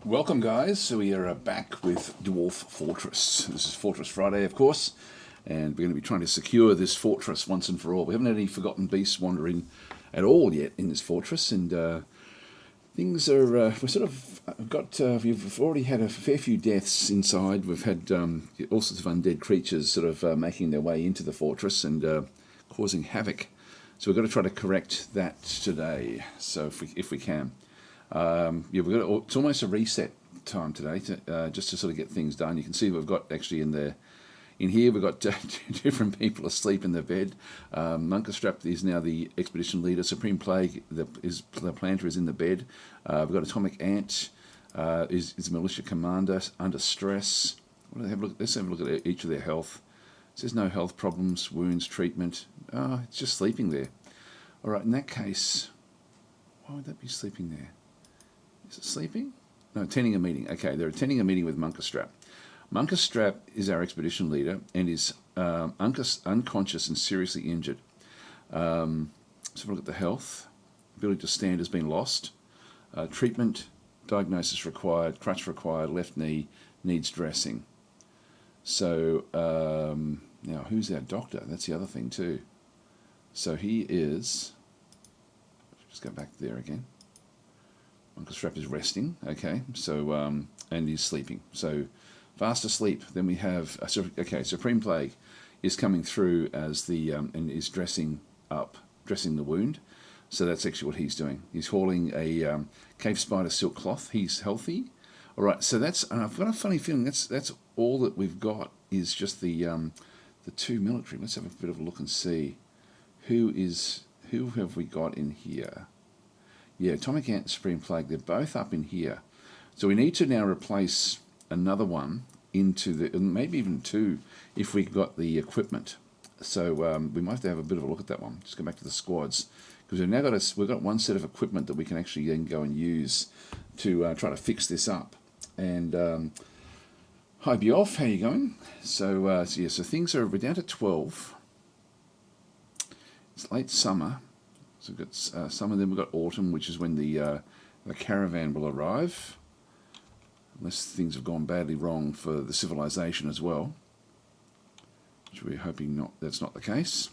Welcome guys, so we are back with Dwarf Fortress. This is Fortress Friday, of course, and we're going to be trying to secure this fortress once and for all. We haven't had any forgotten beasts wandering at all yet in this fortress, and things are, we're sort of we've already had a fair few deaths inside. We've had all sorts of undead creatures sort of making their way into the fortress and causing havoc. So we've got to try to correct that today, so if we can. Yeah, it's almost a reset time today, just to sort of get things done. You can see we've got actually in here we've got different people asleep in their bed. Munkerstrap is now the expedition leader. Supreme Plague, the planter, is in the bed. We've got Atomic Ant, is militia commander under stress. Let's have a look at each of their health. It says no health problems, wounds, treatment. Oh, it's just sleeping there. All right, in that case, why would that be sleeping there? Is it sleeping? No, attending a meeting. Okay, they're attending a meeting with Munkerstrap. Munkerstrap is our expedition leader and is unconscious and seriously injured. Let's have a look at the health. Ability to stand has been lost. Treatment, diagnosis required, crutch required, left knee, needs dressing. So, now who's our doctor? That's the other thing too. So he is, just go back there again. Munkerstrap is resting, okay, so, and he's sleeping. So, fast asleep. Then we have, Supreme Plague is coming through as the, and is dressing the wound. So that's actually what he's doing. He's hauling a cave spider silk cloth. He's healthy. All right, so that's, and I've got a funny feeling that's all that we've got is just the two military. Let's have a bit of a look and see who have we got in here. Yeah, Atomic Ant and Supreme Plague, they're both up in here. So we need to now replace another one into the, maybe even two, if we've got the equipment. So we might have to have a bit of a look at that one. Just go back to the squads. Because we've now got one set of equipment that we can actually then go and use to try to fix this up. And hi Dwarf, how you going? So things are, we're down to 12. It's late summer. So we've got summer, then we've got autumn, which is when the caravan will arrive, unless things have gone badly wrong for the civilization as well, which we're hoping that's not the case.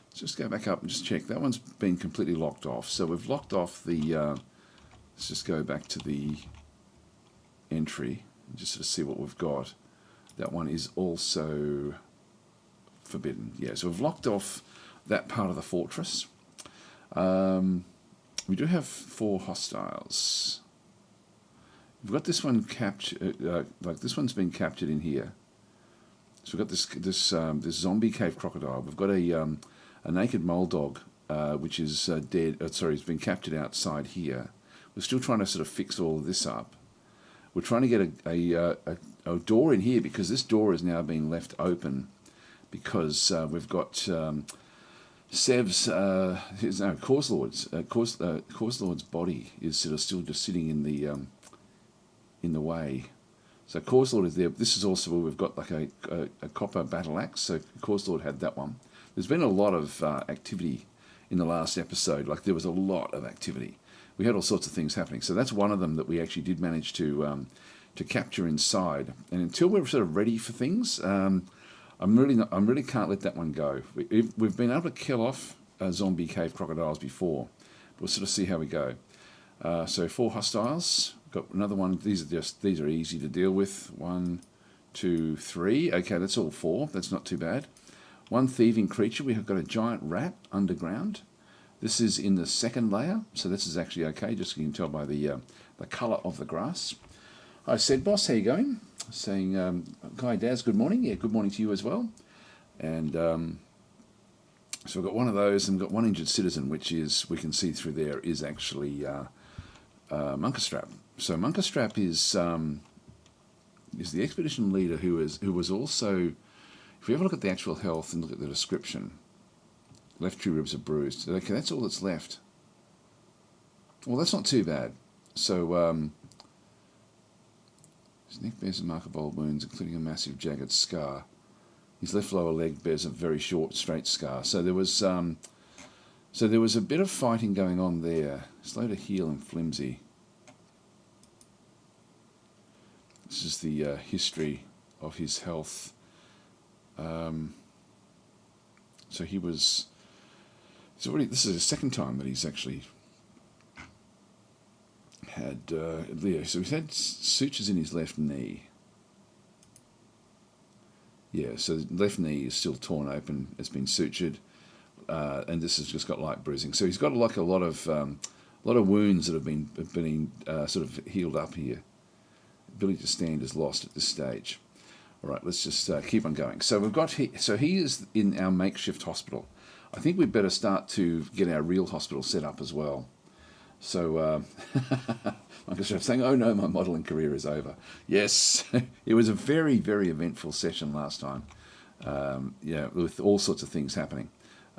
Let's just go back up and just check. That one's been completely locked off. So we've locked off the, let's just go back to the entry and just sort of see what we've got. That one is also forbidden. Yeah, so we've locked off that part of the fortress. We do have 4 hostiles. We've got this one captured, like this one's been captured in here. So we've got this zombie cave crocodile. We've got a naked mole dog, which is dead. It's been captured outside here. We're still trying to sort of fix all of this up. We're trying to get a door in here because this door is now being left open because we've got Sev's, Cause Lord's body is sort of still just sitting in the way. So Cause Lord is there. This is also where we've got like a copper battle axe. So Cause Lord had that one. There's been a lot of activity in the last episode. Like there was a lot of activity. We had all sorts of things happening. So that's one of them that we actually did manage to capture inside. And until we're sort of ready for things, I really can't let that one go. We've been able to kill off zombie cave crocodiles before. We'll sort of see how we go. So 4 hostiles. Got another one. These are easy to deal with. 1, 2, 3. Okay, that's all 4. That's not too bad. 1 thieving creature. We have got a giant rat underground. This is in the 2nd layer, so this is actually okay. Just so you can tell by the colour of the grass. Hi, Said Boss. How you going? Saying, hi Daz, good morning. Yeah, good morning to you as well. And so we've got one of those, and we've got 1 injured citizen, which is, we can see through there, is actually Munkerstrap. So Munkerstrap is the expedition leader who was also, if we have a look at the actual health and look at the description, left 2 ribs are bruised. Okay, that's all that's left. Well, that's not too bad. So his neck bears a mark of old wounds, including a massive jagged scar. His left lower leg bears a very short, straight scar. So there was a bit of fighting going on there. Slow to heal and flimsy. This is the history of his health. So he was. This is the second time that he's actually had. So he's had sutures in his left knee. Yeah, so the left knee is still torn open. It's been sutured, and this has just got light bruising. So he's got like a lot of wounds that have been sort of healed up here. Ability to stand is lost at this stage. All right, let's just keep on going. So he is in our makeshift hospital. I think we'd better start to get our real hospital set up as well. So I'm just saying, oh no, my modelling career is over. Yes, it was a very, very eventful session last time. Yeah, with all sorts of things happening.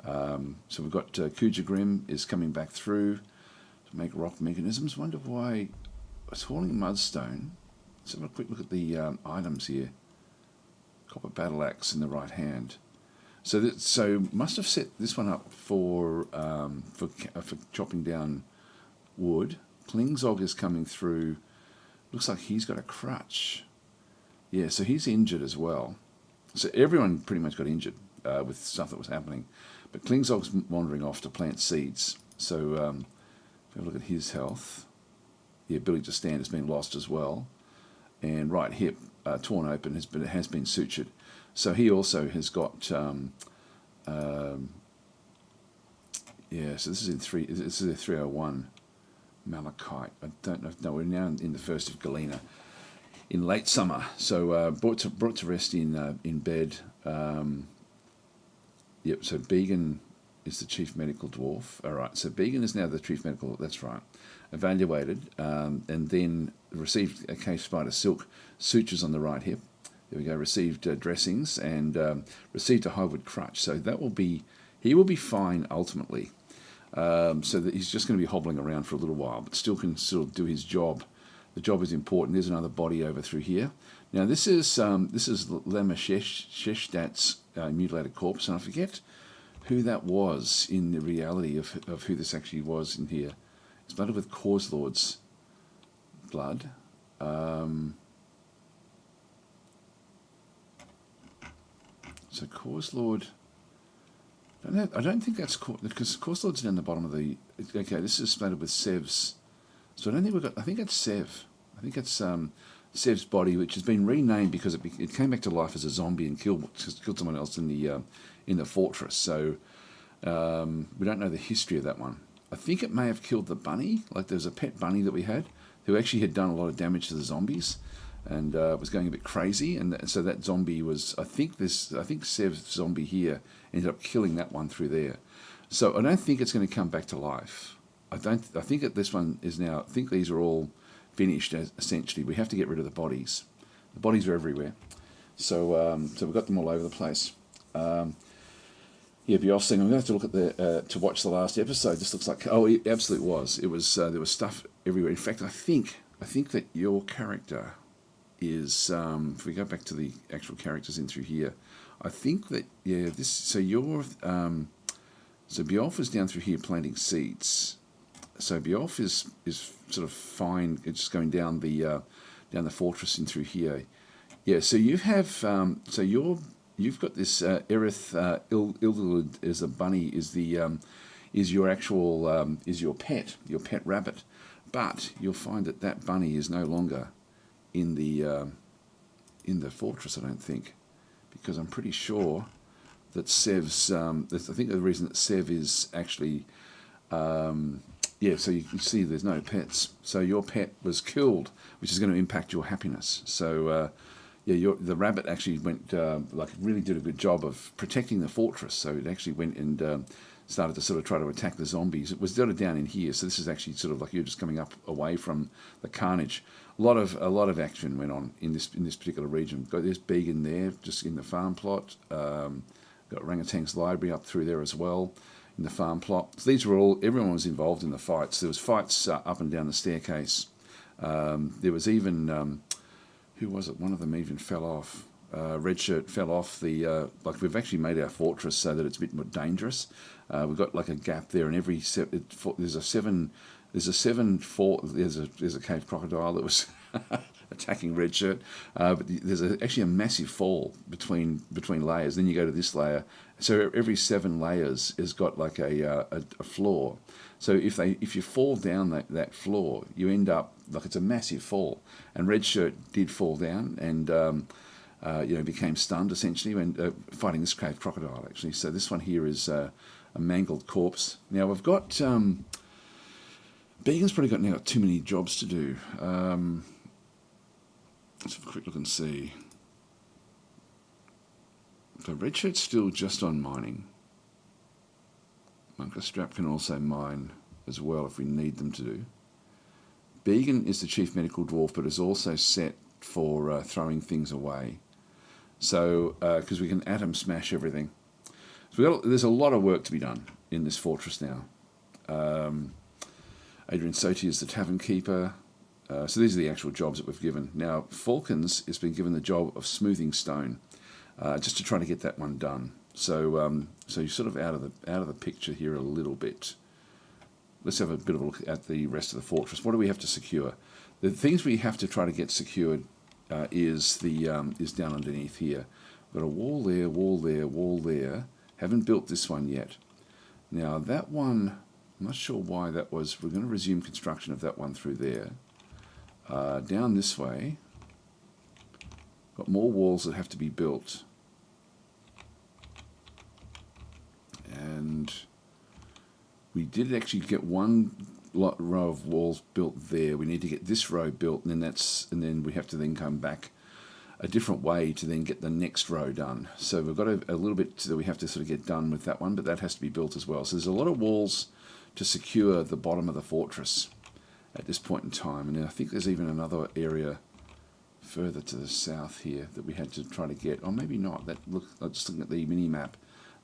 So we've got Kuja Grim is coming back through to make rock mechanisms. Wonder why it's hauling mudstone. Let's have a quick look at the items here. Copper battle axe in the right hand. So must have set this one up for chopping down wood. Klingzog is coming through. Looks like he's got a crutch. Yeah, so he's injured as well. So everyone pretty much got injured with stuff that was happening. But Klingzog's wandering off to plant seeds. So if we have a look at his health, the ability to stand has been lost as well. And right hip torn open has been sutured. So he also has got yeah. So this is in This is a 301 malachite. I don't know. No, we're now in the 1st of Galena, in late summer. So brought to rest in bed. Yep. So Began is the chief medical dwarf. All right. So Began is now the chief medical. That's right. Evaluated and then received a cave spider silk sutures on the right hip. There we go. Received dressings and received a highwood crutch. So he will be fine ultimately. So that he's just going to be hobbling around for a little while, but still can still do his job. The job is important. There's another body over through here. Now this is Lema Sheshdat's mutilated corpse, and I forget who that was in the reality of who this actually was in here. It's blooded with Cause Lord's blood. So Cause Lord. I don't think that's because Cause Lord's down the bottom of the. Okay, this is splattered with Sev's. So I don't think we've got. I think it's Sev. I think it's Sev's body, which has been renamed because it came back to life as a zombie and killed someone else in the fortress. So we don't know the history of that one. I think it may have killed the bunny. Like there's a pet bunny that we had who actually had done a lot of damage to the zombies and was going a bit crazy. And so that zombie was. I think Sev's zombie here ended up killing that one through there. So I don't think it's going to come back to life. I think that this one is now. I think these are all finished. Essentially, we have to get rid of the bodies. The bodies are everywhere. So we've got them all over the place. Yeah, Bjorf's thing. I'm going to have to look at to watch the last episode. This looks like it absolutely was. It was there was stuff everywhere. In fact, I think that your character is. If we go back to the actual characters in through here, I think that this. So you're. So Bjorf is down through here planting seeds. So Bjorf is sort of fine. It's just going down the fortress and through here. Yeah. So you have. You've got this Erith Ildilud is a bunny is your actual is your pet rabbit, but you'll find that bunny is no longer in the fortress. I don't think, because I'm pretty sure that Sev's. I think the reason that Sev is actually. So you can see there's no pets. So your pet was killed, which is going to impact your happiness. So. The rabbit actually went, really did a good job of protecting the fortress. So it actually went and started to sort of try to attack the zombies. It was down in here, so this is actually sort of like you're just coming up away from the carnage. A lot of action went on in this particular region. There's Began there, just in the farm plot. Got Orangutang's library up through there as well, in the farm plot. So these were everyone was involved in the fights. There was fights up and down the staircase. There was even... who was it? One of them even fell off. Red Shirt fell off the. We've actually made our fortress so that it's a bit more dangerous. We've got like a gap there, and there's a cave crocodile that was attacking red shirt. But there's actually a massive fall between layers. Then you go to this layer. So every 7 layers has got like a floor. So if you fall down that floor, you end up like it's a massive fall. And red shirt did fall down and became stunned essentially when fighting this cave crocodile actually. So this one here is a mangled corpse. Now we've got Began's probably now got too many jobs to do. Let's have a quick look and see. So red shirt's still just on mining. Bunker Strap can also mine as well if we need them to do. Began is the chief medical dwarf, but is also set for throwing things away. So, because we can atom smash everything. So there's a lot of work to be done in this fortress now. Adrian Soti is the tavern keeper. So these are the actual jobs that we've given. Now, Falcons has been given the job of smoothing stone, just to try to get that one done. So, so you're sort of out of the picture here a little bit. Let's have a bit of a look at the rest of the fortress. What do we have to secure? The things we have to try to get secured is down underneath here. We've got a wall there, wall there, wall there. Haven't built this one yet. Now that one, I'm not sure why that was. We're going to resume construction of that one through there. Down this way, got more walls that have to be built. And we did actually get one row of walls built there. We need to get this row built, and then we have to then come back a different way to then get the next row done. So we've got a little bit that we have to sort of get done with that one, but that has to be built as well. So there's a lot of walls to secure the bottom of the fortress at this point in time. And I think there's even another area further to the south here that we had to try to get. Or maybe not. I'm just looking at the mini map.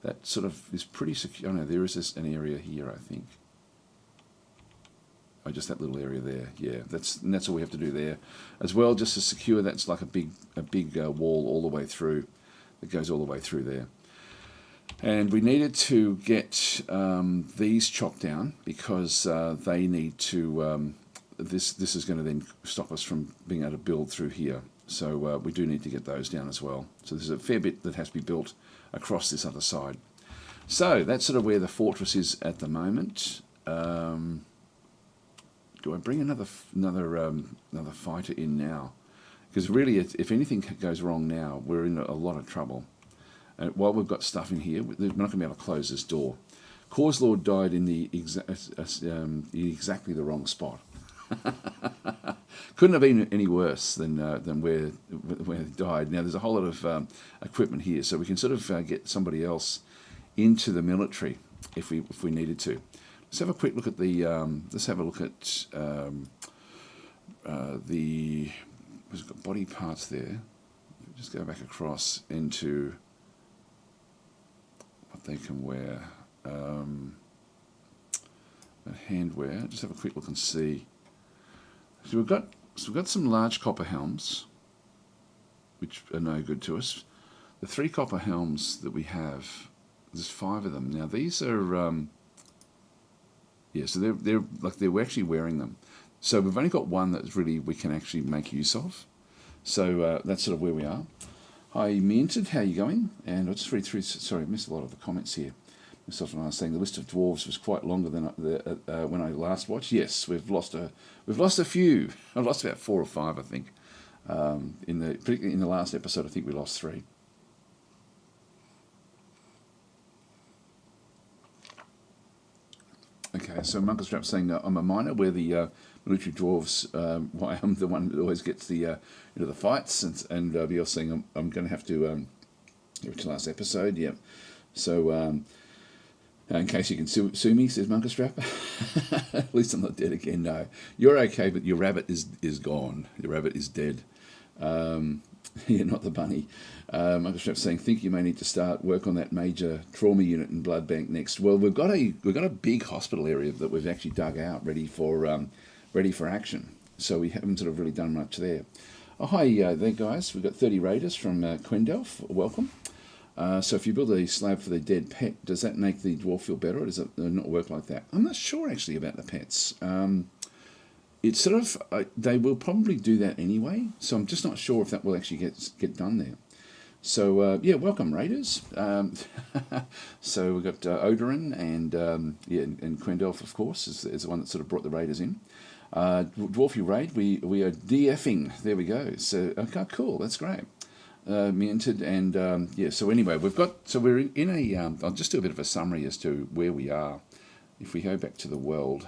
That sort of is pretty secure. Oh no, there is an area here, I think. Oh, just that little area there. Yeah, that's all we have to do there as well, just to secure. That's like a big wall all the way through, that goes all the way through there. And we needed to get these chopped down because they need to. This is going to then stop us from being able to build through here. So we do need to get those down as well. So there's a fair bit that has to be built across this other side. So that's sort of where the fortress is at the moment. Do I bring another fighter in now? Because really, if anything goes wrong now, we're in a lot of trouble. While we've got stuff in here, we're not going to be able to close this door. Cause Lord died in exactly the wrong spot. Couldn't have been any worse than where he died. Now there's a whole lot of equipment here, so we can sort of get somebody else into the military if we needed to. Let's have a quick look at the. Let's have a look at the. We've got body parts there. Just go back across into what they can wear. Handwear. Just have a quick look and see. So we've got some large copper helms, which are no good to us. The 3 copper helms that we have, there's 5 of them. Now these are, yeah, so we're actually wearing them. So we've only got one that really we can actually make use of. So that's sort of where we are. Hi, Minted, how are you going? And I'll just read through. Sorry, I missed a lot of the comments here. Myself and I was saying the list of dwarves was quite longer than when I last watched. Yes, we've lost a few. I've lost about 4 or 5, I think. Particularly in the last episode, I think we lost 3. Okay, so Monkey Strap saying I'm a miner. We're the military dwarves. Why I'm the one that always gets the the fights, and you're saying I'm going to have to give it to last episode. Yeah. So in case you can sue me, says Monkey Strap. At least I'm not dead again. No, you're okay, but your rabbit is gone. Your rabbit is dead. Yeah, not the bunny. Monkey Strap saying, think you may need to start work on that major trauma unit in Blood Bank next. Well, we've got a big hospital area that we've actually dug out, ready for action. So we haven't sort of really done much there. Oh, hi there, guys. We've got 30 raiders from Quendelf. Welcome. So if you build a slab for the dead pet, does that make the dwarf feel better, or does it not work like that? I'm not sure actually about the pets. it's sort of they will probably do that anyway. So I'm just not sure if that will actually get done there. So yeah, welcome Raiders. So we've got Odorin and yeah, and Quendelf, of course, is the one that sort of brought the Raiders in. Dwarfy Raid, we are DFing. There we go. So okay, cool. That's great. Me entered, and yeah. So anyway, we're in a. I'll just do a bit of a summary as to where we are. If we go back to the world,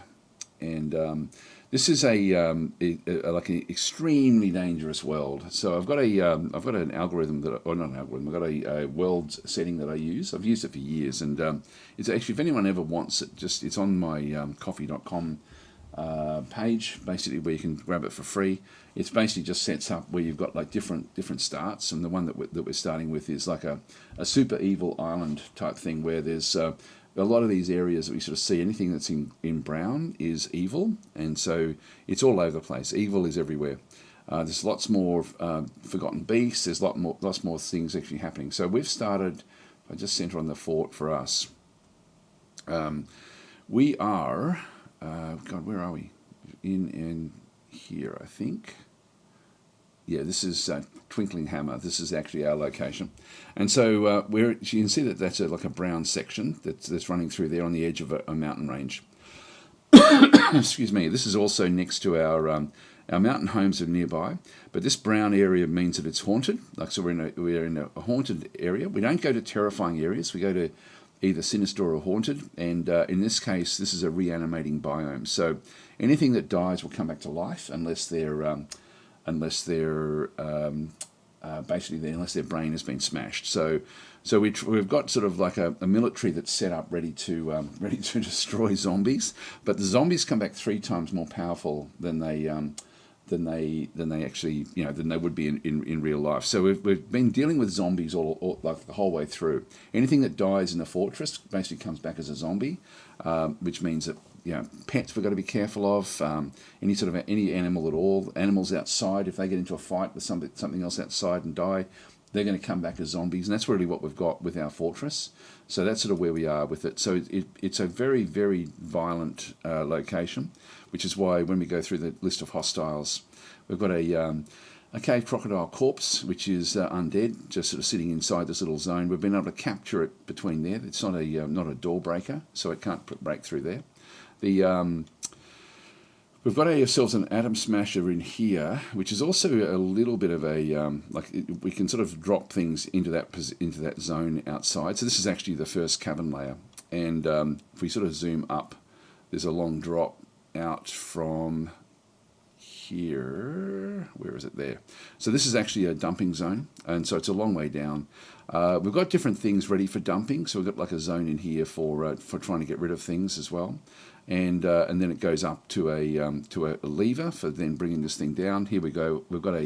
and this is like an extremely dangerous world. So I've got an algorithm or not an algorithm. I've got a world setting that I use. I've used it for years, and it's actually, if anyone ever wants it, it's on my coffee.com page, basically, where you can grab it for free. It's basically just sets up where you've got like different starts, and the one that we're starting with is like a super evil island type thing, where there's a lot of these areas that we sort of see, anything that's in brown is evil, and so it's all over the place. Evil is everywhere. There's lots more forgotten beasts. There's lots more things actually happening. So we've started. I just center on the fort for us. We are. God, where are we? In here, I think. Yeah, this is Twinkling Hammer. This is actually our location, and so you can see that that's like a brown section that's running through there on the edge of a mountain range. Excuse me. This is also next to our mountain homes are nearby, but this brown area means that it's haunted. Like, so we're in a haunted area. We don't go to terrifying areas. We go to either sinister or haunted, and in this case, this is a reanimating biome. So anything that dies will come back to life unless unless their brain has been smashed. So we've got sort of like a military that's set up ready to destroy zombies, but the zombies come back 3 times more powerful than they actually, than they would be in real life. So we've been dealing with zombies all like the whole way through. Anything that dies in the fortress basically comes back as a zombie, which means that pets we've got to be careful of. Any animal at all. Animals outside, if they get into a fight with something else outside and die, they're going to come back as zombies, and that's really what we've got with our fortress. So that's sort of where we are with it. So it's a very, very violent location, which is why when we go through the list of hostiles, we've got a cave crocodile corpse, which is undead, just sort of sitting inside this little zone. We've been able to capture it between there. It's not a door breaker, so it can't break through there. We've got ourselves an atom smasher in here, which is also a little bit of we can sort of drop things into that zone outside. So this is actually the first cavern layer, and if we sort of zoom up, there's a long drop out from here. Where is it? There. So this is actually a dumping zone, and so it's a long way down. We've got different things ready for dumping, so we've got like a zone in here for trying to get rid of things as well. And then it goes up to a lever for then bringing this thing down. Here we go. We've got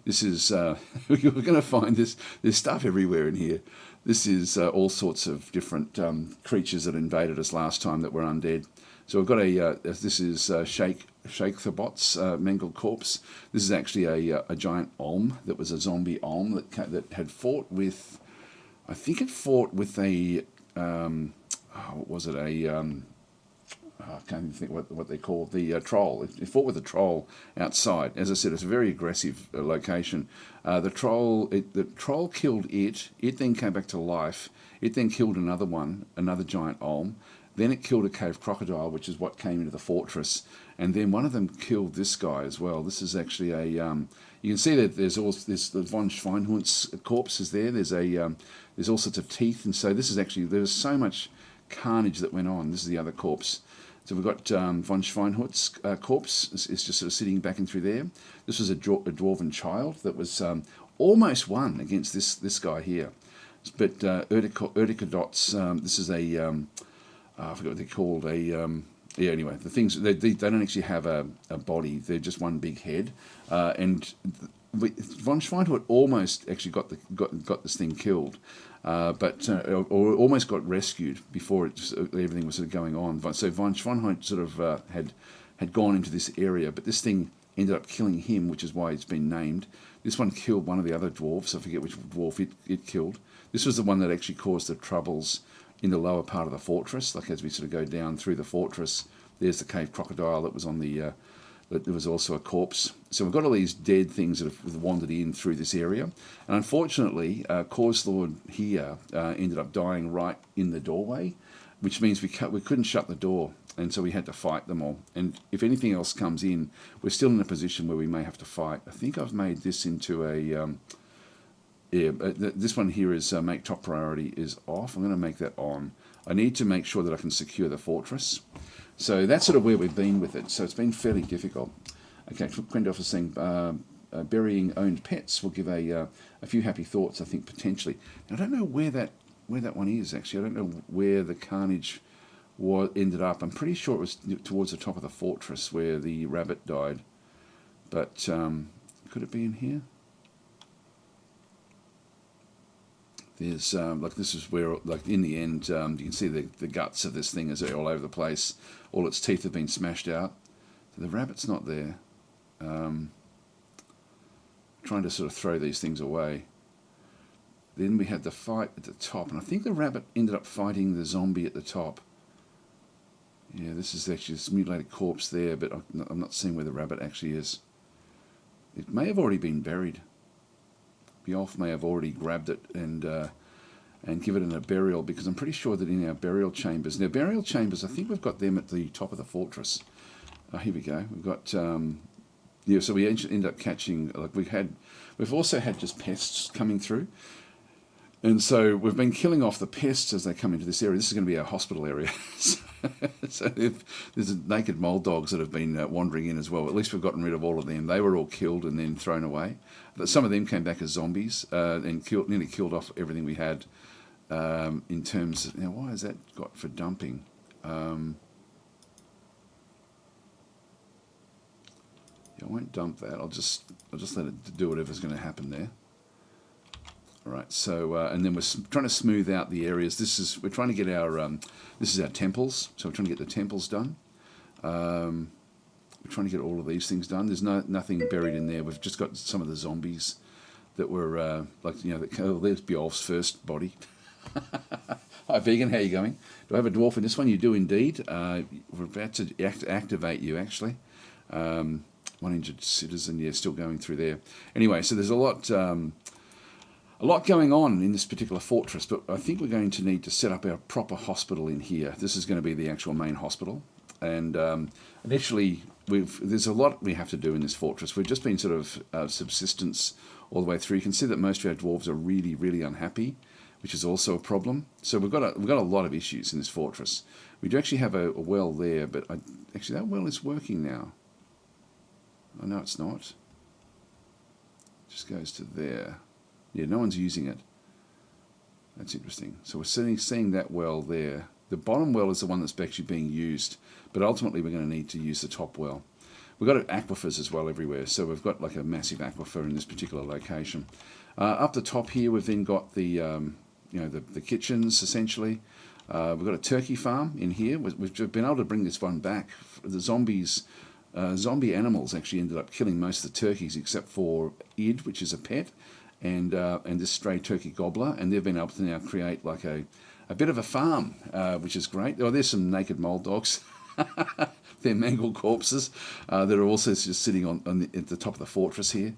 this is we're going to find there's stuff everywhere in here. This is all sorts of different creatures that invaded us last time that were undead. So we've got this is Shake the mangled corpse. This is actually a giant olm that was a zombie olm that had fought with, I think it fought with a what was it, I can't even think what they call the troll. It fought with a troll outside. As I said, it's a very aggressive location. The troll killed it. It then came back to life. It then killed another giant olm. Then it killed a cave crocodile, which is what came into the fortress. And then one of them killed this guy as well. This is actually a. You can see that there's the von Schweinhundt's corpse is there. There's all sorts of teeth, and so this is actually, there's so much carnage that went on. This is the other corpse. So we've got von Schweinhundt's corpse is just sort of sitting back in through there. This was a dwarven child that was almost won against this guy here. But Urticadots, this is I forget what they're called. Anyway, the things they don't actually have a body; they're just one big head. And von Schweinhundt almost actually got this thing killed, or almost got rescued before everything was sort of going on. So von Schweinhundt sort of had gone into this area, but this thing ended up killing him, which is why it's been named. This one killed one of the other dwarves. I forget which dwarf it killed. This was the one that actually caused the troubles in the lower part of the fortress. Like as we sort of go down through the fortress, there's the cave crocodile that was on the but there was also a corpse. So we've got all these dead things that have wandered in through this area. And unfortunately, Cause Lord here ended up dying right in the doorway, which means we couldn't shut the door. And so we had to fight them all. And if anything else comes in, we're still in a position where we may have to fight. I think I've made this into a... this one here is make top priority is off. I'm going to make that on. I need to make sure that I can secure the fortress. So that's sort of where we've been with it. So it's been fairly difficult. Okay, Quendorf is saying burying owned pets will give a few happy thoughts, I think, potentially. Now, I don't know where that one is, actually. I don't know where the carnage ended up. I'm pretty sure it was towards the top of the fortress where the rabbit died. But could it be in here? There's like this is where, like, in the end, you can see the guts of this thing is all over the place. All its teeth have been smashed out. So the rabbit's not there. Trying to sort of throw these things away. Then we had the fight at the top, and I think the rabbit ended up fighting the zombie at the top. Yeah, this is actually this mutilated corpse there, but I'm not seeing where the rabbit actually is. It may have already been buried. Dwarf may have already grabbed it and given it a burial, because I'm pretty sure that in our burial chambers, now burial chambers, I think we've got them at the top of the fortress. Here we go. We've got yeah. So we end up catching, like, we've also had just pests coming through, and so we've been killing off the pests as they come into this area. This is going to be our hospital area. So if there's naked mold dogs that have been wandering in as well. At least we've gotten rid of all of them. They were all killed and then thrown away. But some of them came back as zombies and nearly killed off everything we had in terms of... Now, why has that got for dumping? Yeah, I won't dump that. I'll just let it do whatever's going to happen there. All right, so and then we're trying to smooth out the areas. We're trying to get our this is our temples. So we're trying to get the temples done. We're trying to get all of these things done. There's nothing buried in there. We've just got some of the zombies that were like, you know, oh, there's Bjorf's first body. Hi, vegan. How are you going? Do I have a dwarf in this one? You do indeed. We're about to activate you, actually. One injured citizen. Yeah, still going through there. Anyway, so there's a lot going on in this particular fortress, but I think we're going to need to set up our proper hospital in here. This is going to be the actual main hospital, and initially there's a lot we have to do in this fortress. We've just been sort of subsistence all the way through. You can see that most of our dwarves are really, really unhappy, which is also a problem. So we've got a lot of issues in this fortress. We do actually have a well there, but actually that well is working now. Oh, no, it's not. It just goes to there. Yeah, no one's using it. That's interesting. So we're seeing that well there. The bottom well is the one that's actually being used, but ultimately we're going to need to use the top well. We've got aquifers as well everywhere, so we've got like a massive aquifer in this particular location. Up the top here, we've then got the the kitchens essentially. We've got a turkey farm in here. We've been able to bring this one back. The zombie animals actually ended up killing most of the turkeys except for Id, which is a pet, and this stray turkey gobbler, and they've been able to now create like a bit of a farm, which is great. Oh, there's some naked mold dogs. They're mangled corpses that are also just sitting at the top of the fortress here.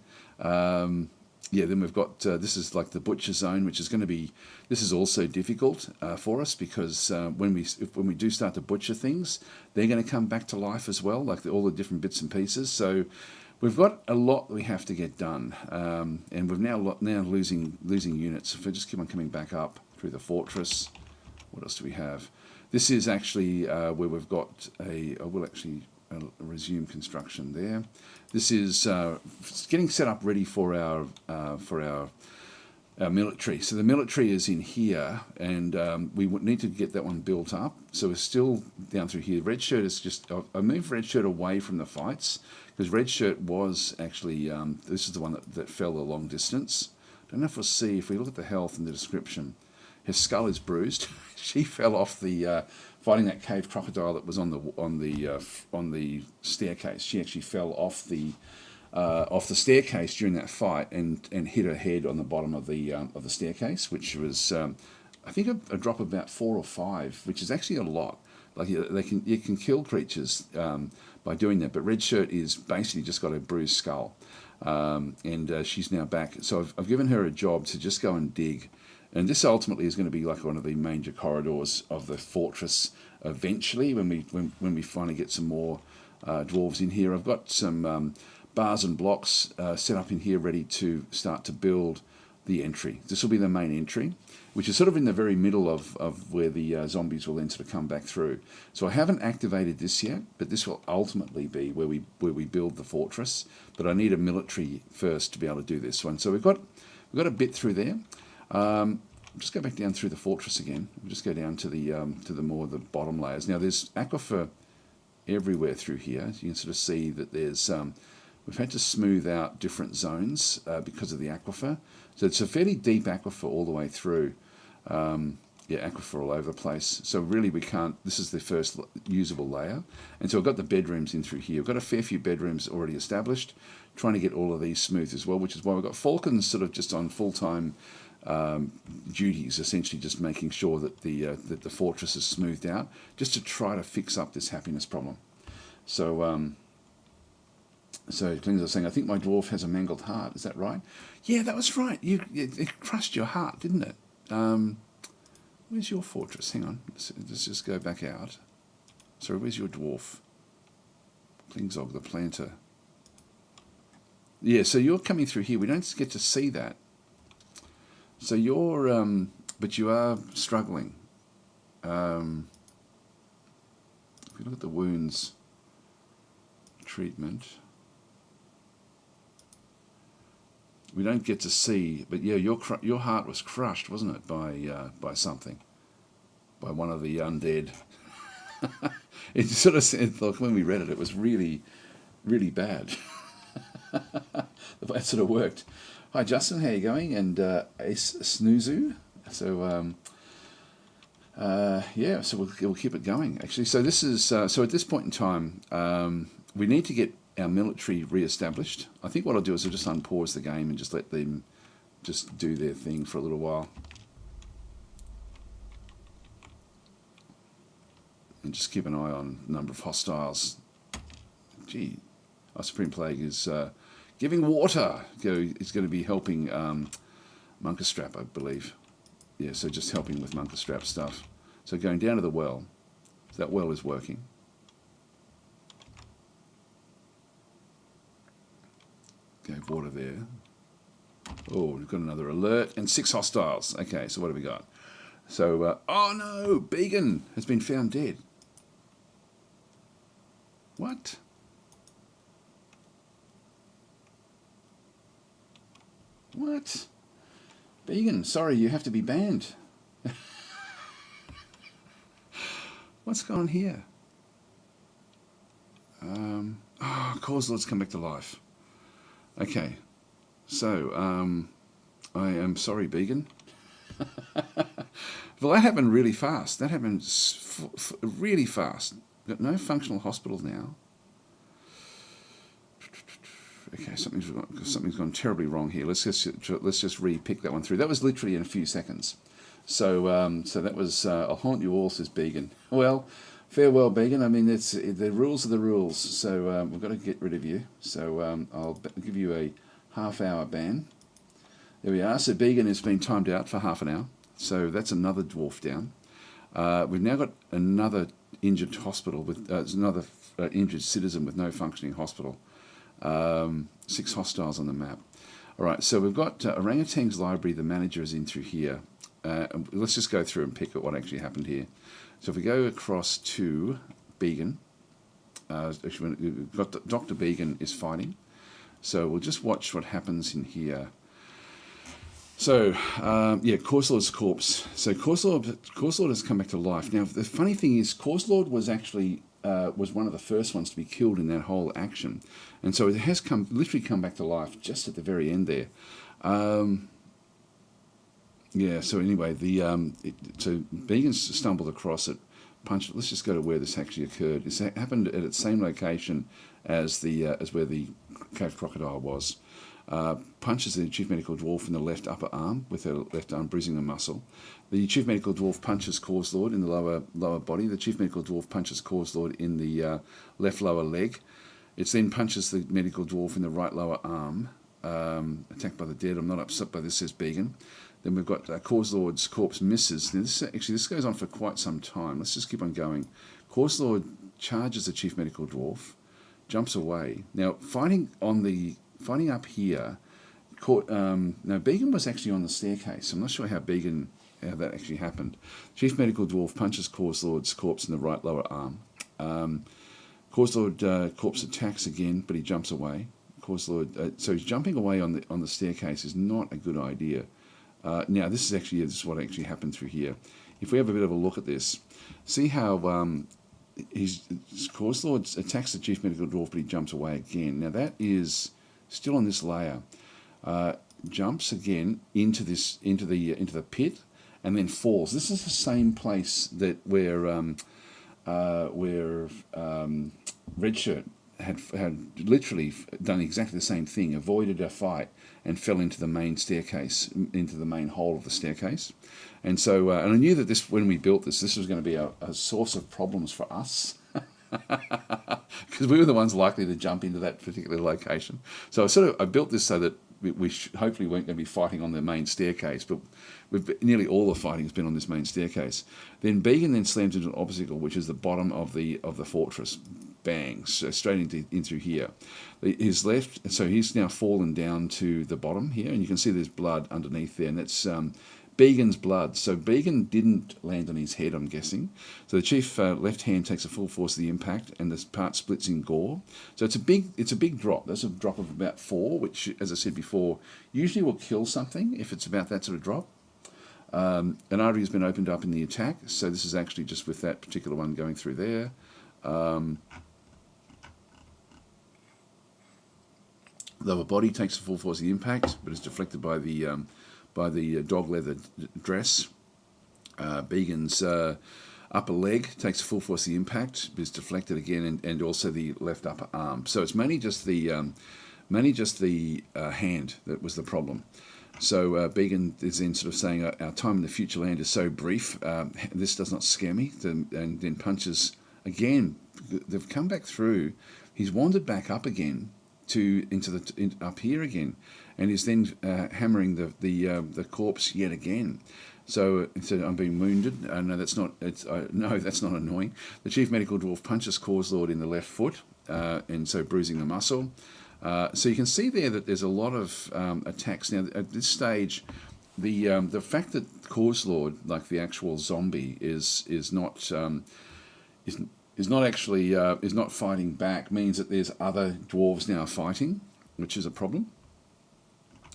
Yeah, then we've got, this is like the butcher zone, which is going to be, this is also difficult for us because when we do start to butcher things, they're going to come back to life as well, like all the different bits and pieces. So we've got a lot that we have to get done, and we're now losing units. If we just keep on coming back up through the fortress, what else do we have? This is actually where we've got I will actually resume construction there. This is getting set up ready for our military. So the military is in here, and we would need to get that one built up. So we're still down through here. Red Shirt is just, I moved Red Shirt away from the fights because Red Shirt was actually, this is the one that fell a long distance. Don't know if we'll see, if we look at the health and the description, her skull is bruised. She fell off the fighting that cave crocodile that was on the staircase. She actually fell off the staircase during that fight and hit her head on the bottom of the staircase, which was I think a drop of about 4 or 5, which is actually a lot. Like you can kill creatures by doing that. But Red Shirt is basically just got a bruised skull, and she's now back. So I've given her a job to just go and dig, and this ultimately is going to be like one of the major corridors of the fortress. Eventually, when we finally get some more dwarves in here, I've got some bars and blocks set up in here, ready to start to build the entry. This will be the main entry, which is sort of in the very middle of where the zombies will then sort of come back through. So I haven't activated this yet, but this will ultimately be where we build the fortress. But I need a military first to be able to do this one. So we've got a bit through there. Just go back down through the fortress again. We'll just go down to the more the bottom layers. Now there's aquifer everywhere through here. You can sort of see that there's we've had to smooth out different zones because of the aquifer. So it's a fairly deep aquifer all the way through. Aquifer all over the place. So really we can't, this is the first usable layer. And so I've got the bedrooms in through here. I've got a fair few bedrooms already established, trying to get all of these smooth as well, which is why we've got Falcons sort of just on full-time duties, essentially just making sure that the fortress is smoothed out, just to try to fix up this happiness problem. So Klings are saying, I think my dwarf has a mangled heart. Is that right? Yeah, that was right. It crushed your heart, didn't it? Where's your fortress? Hang on. Let's just go back out. Sorry, where's your dwarf? Klingzog, the planter. Yeah, so you're coming through here. We don't get to see that. So you're, but you are struggling. If you look at the wounds treatment, we don't get to see, but yeah, your heart was crushed, wasn't it, by something, by one of the undead. It sort of said, like when we read it, it was really, really bad. The way it sort of worked. Hi Justin, how you going? And Ace Snoozu. So yeah, so we'll keep it going. Actually, so this is so at this point in time, we need to get our military re-established. I think what I'll do is I'll just unpause the game and just let them just do their thing for a little while. And just keep an eye on the number of hostiles. Gee, our Supreme Plague is giving water. It's going to be helping Monkerstrap, I believe. Yeah, so just helping with Monkerstrap stuff. So going down to the well. So that well is working. Gave water there. Oh, we've got another alert and 6 hostiles. Okay, so what have we got? So, oh no, Began has been found dead. What? What? Began, sorry, you have to be banned. What's going on here? Cause Lord's come back to life. Okay, so I am sorry, Began. Well, that happened really fast. That happened really fast. Got no functional hospitals now. Okay, something's gone terribly wrong here. Let's just re-pick that one through. That was literally in a few seconds. So so that was I'll haunt you all, says Began. Well, farewell, Began. I mean, the rules are the rules. So we've got to get rid of you. So I'll give you a half-hour ban. There we are. So Began has been timed out for half an hour. So that's another dwarf down. We've now got another injured hospital with another injured citizen with no functioning hospital. 6 hostiles on the map. All right, so we've got Orangutan's library. The manager is in through here. Let's just go through and pick at what actually happened here. So if we go across to Began, actually we've got Dr. Began is fighting. So we'll just watch what happens in here. So, yeah, Corselord's corpse. So Corselord has come back to life. Now, the funny thing is, Corselord was actually was one of the first ones to be killed in that whole action, and so it has literally come back to life just at the very end there. Yeah. So anyway, so Began stumbled across it, punched it. Let's just go to where this actually occurred. This happened at its same location as where the cave crocodile was. punches the Chief Medical Dwarf in the left upper arm with her left arm, bruising the muscle. The Chief Medical Dwarf punches Cause Lord in the lower body. The Chief Medical Dwarf punches Cause Lord in the left lower leg. It then punches the Medical Dwarf in the right lower arm. Attacked by the dead. I'm not upset by this, says Began. Then we've got Cause Lord's corpse misses. Now this goes on for quite some time. Let's just keep on going. Cause Lord charges the Chief Medical Dwarf, jumps away. Now fighting up here. Now Began was actually on the staircase. I'm not sure how that actually happened. Chief Medical Dwarf punches Cause Lord's corpse in the right lower arm. Cause Lord corpse attacks again, but he jumps away. Cause Lord, so he's jumping away on the staircase is not a good idea. Now this is what actually happened through here. If we have a bit of a look at this, see how Cause Lord attacks the Chief Medical Dwarf, but he jumps away again. Now that is still on this layer. Jumps again into the pit, and then falls. This is the same place that where Redshirt had literally done exactly the same thing, avoided a fight and fell into the main staircase, into the main hole of the staircase. And so, and I knew that when we built this was going to be a source of problems for us. Because we were the ones likely to jump into that particular location. So I built this so that we hopefully weren't going to be fighting on the main staircase, but nearly all the fighting has been on this main staircase. Then Began then slams into an obstacle, which is the bottom of the fortress. Bang, so straight in through here. His left, so he's now fallen down to the bottom here, and you can see there's blood underneath there, and that's Began's blood. So Began didn't land on his head, I'm guessing. So the Chief left hand takes a full force of the impact, and this part splits in gore. So it's a big drop. That's a drop of about 4, which, as I said before, usually will kill something if it's about that sort of drop. An artery has been opened up in the attack, so this is actually just with that particular one going through there. Lower body takes the full force of the impact, but is deflected by the dog leather dress. Began's upper leg takes the full force of the impact, but is deflected again, and also the left upper arm. So it's mainly just the hand that was the problem. So Began is then sort of saying, our time in the future land is so brief, this does not scare me, and then punches again. They've come back through. He's wandered back up again up here again, and is then hammering the corpse yet again. So instead, I'm being wounded. No, that's not. No, that's not annoying. The Chief Medical Dwarf punches Cause Lord in the left foot, and so bruising the muscle. So you can see there that there's a lot of attacks now. At this stage, the fact that Cause Lord, like the actual zombie, is not fighting back, means that there's other dwarves now fighting, which is a problem.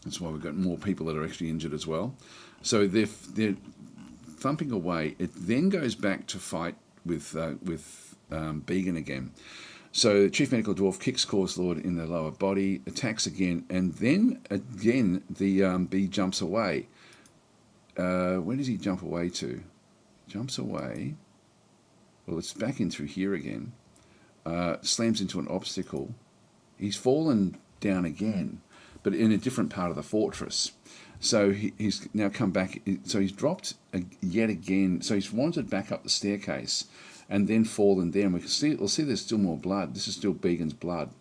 That's why we've got more people that are actually injured as well. So they're thumping away. It then goes back to fight with Began again. So Chief Medical Dwarf kicks Cause Lord in the lower body, attacks again, and then again the bee jumps away. Where does he jump away to? Jumps away. Well, it's back in through here again. Slams into an obstacle. He's fallen down again, but in a different part of the fortress. So he's now come back. So he's dropped yet again. So he's wandered back up the staircase and then fallen down. We'll see there's still more blood. This is still Began's blood.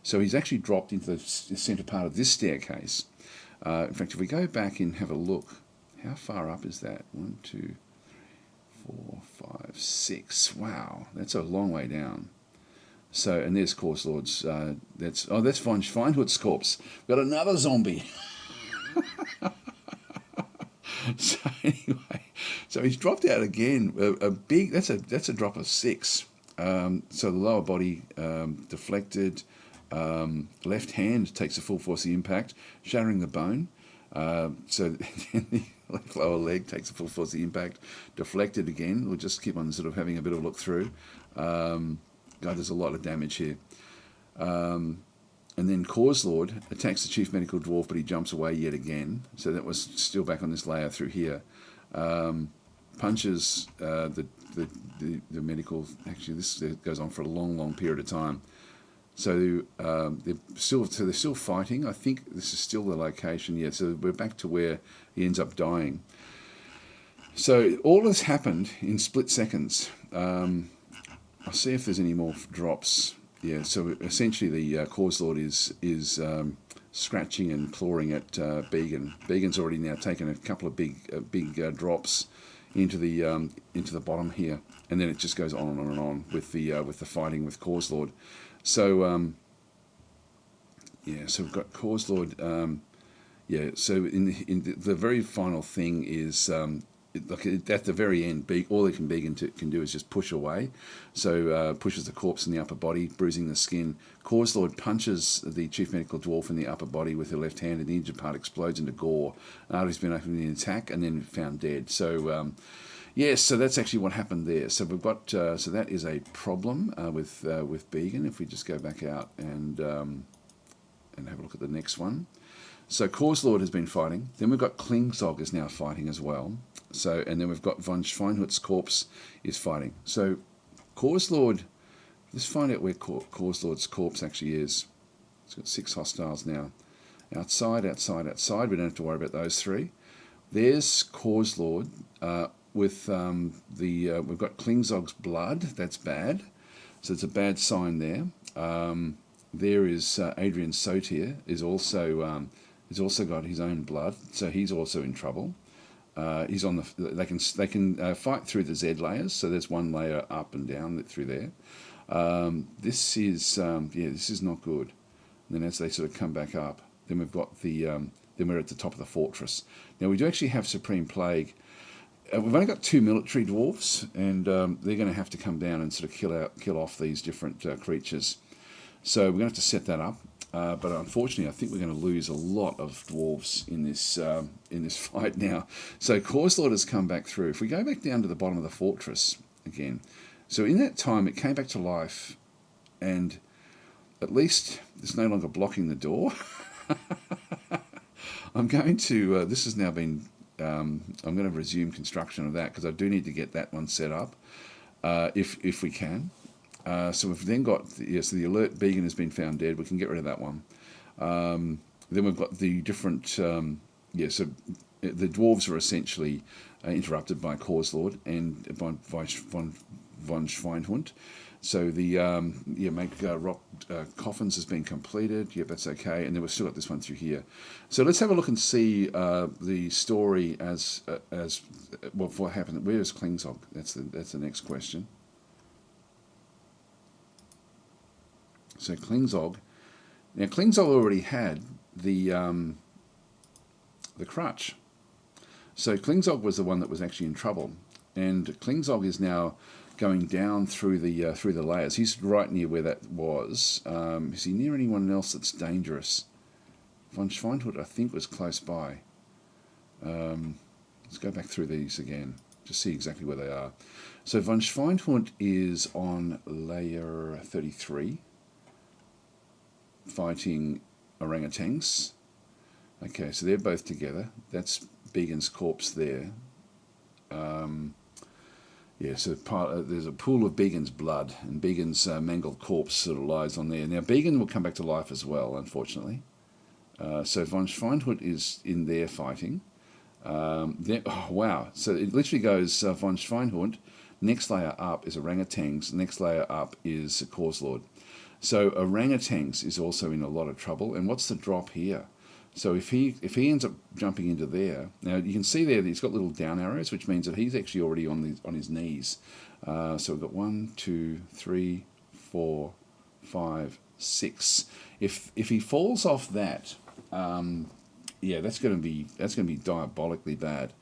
So he's actually dropped into the centre part of this staircase. In fact, if we go back and have a look, how far up is that? 1, 2, 4, 5, 6. Wow, that's a long way down. So, and there's Cause Lord's. That's Feinhood's corpse. We've got another zombie. So anyway, so he's dropped out again. That's a drop of 6. So the lower body deflected. Left hand takes a full force of the impact, shattering the bone. So the left lower leg takes a full force of the impact, deflected again. We'll just keep on sort of having a bit of a look through. God, there's a lot of damage here. And then Cause Lord attacks the Chief Medical Dwarf, but he jumps away yet again. So that was still back on this layer through here. Punches the medical. Actually, this goes on for a long, long period of time. So they're still fighting. I think this is still the location. Yeah, so we're back to where he ends up dying. So all has happened in split seconds. I'll see if there's any more drops. Yeah, so essentially the Cause Lord is scratching and clawing at Began. Began's already now taken a couple of big drops into the bottom here, and then it just goes on and on and on with the fighting with Cause Lord. So yeah, so we've got Cause Lord. Yeah, so in the very final thing is. Like at the very end, all Began can do is just push away. So pushes the corpse in the upper body, bruising the skin. Cause Lord punches the Chief Medical Dwarf in the upper body with her left hand, and the injured part explodes into gore. Artery's been opened in the attack and then found dead. So yes, so that's actually what happened there. So we've got so that is a problem with Began. If we just go back out and have a look at the next one. So Cause Lord has been fighting. Then we've got Klingzog is now fighting as well. So, and then we've got von Schweinhut's corpse is fighting. So Cause Lord, let's find out where Cause Lord's corpse actually is. It's got 6 hostiles now. Outside, outside, outside. We don't have to worry about those 3. There's Cause Lord with we've got Klingzog's blood. That's bad. So it's a bad sign there. There is Adrian Sotir is also he's also got his own blood, so he's also in trouble. He's on the. They can fight through the Z layers, so there's one layer up and down through there. This is this is not good. And then as they sort of come back up, then we've got the then we're at the top of the fortress. Now we do actually have Supreme Plague. We've only got 2 military dwarves, and they're going to have to come down and sort of kill off these different creatures. So we're going to have to set that up. But unfortunately, I think we're going to lose a lot of dwarves in this fight now. So Cause Lord has come back through. If we go back down to the bottom of the fortress again, so in that time it came back to life, and at least it's no longer blocking the door. I'm going to. This has now been. I'm going to resume construction of that because I do need to get that one set up, if we can. So we've then got, so the alert Began has been found dead. We can get rid of that one. Then we've got the different, so the dwarves are essentially interrupted by Cause Lord and by von Schweinhund. So the make rock coffins has been completed. Yep, that's okay. And then we've still got this one through here. So let's have a look and see the story as what happened. Where is Klingzog? That's the next question. So Klingzog. Now Klingzog already had the crutch. So Klingzog was the one that was actually in trouble, and Klingzog is now going down through the layers. He's right near where that was. Is he near anyone else that's dangerous? Von Schweinhut, I think, was close by. Let's go back through these again to see exactly where they are. So von Schweinhut is on layer 33. Fighting orangutans. Okay, so they're both together. That's Began's corpse there. So there's a pool of Began's blood, and Began's mangled corpse sort of lies on there. Now Began will come back to life as well, unfortunately. So von Schweinhut is in there fighting. Wow! So it literally goes von Schweinhut. Next layer up is orangutans. Next layer up is Cause Lord. So orangutans is also in a lot of trouble. And what's the drop here? So if he ends up jumping into there, now you can see there that he's got little down arrows, which means that he's actually already on his knees. So we've got 1, 2, 3, 4, 5, 6. If he falls off that, that's going to be diabolically bad.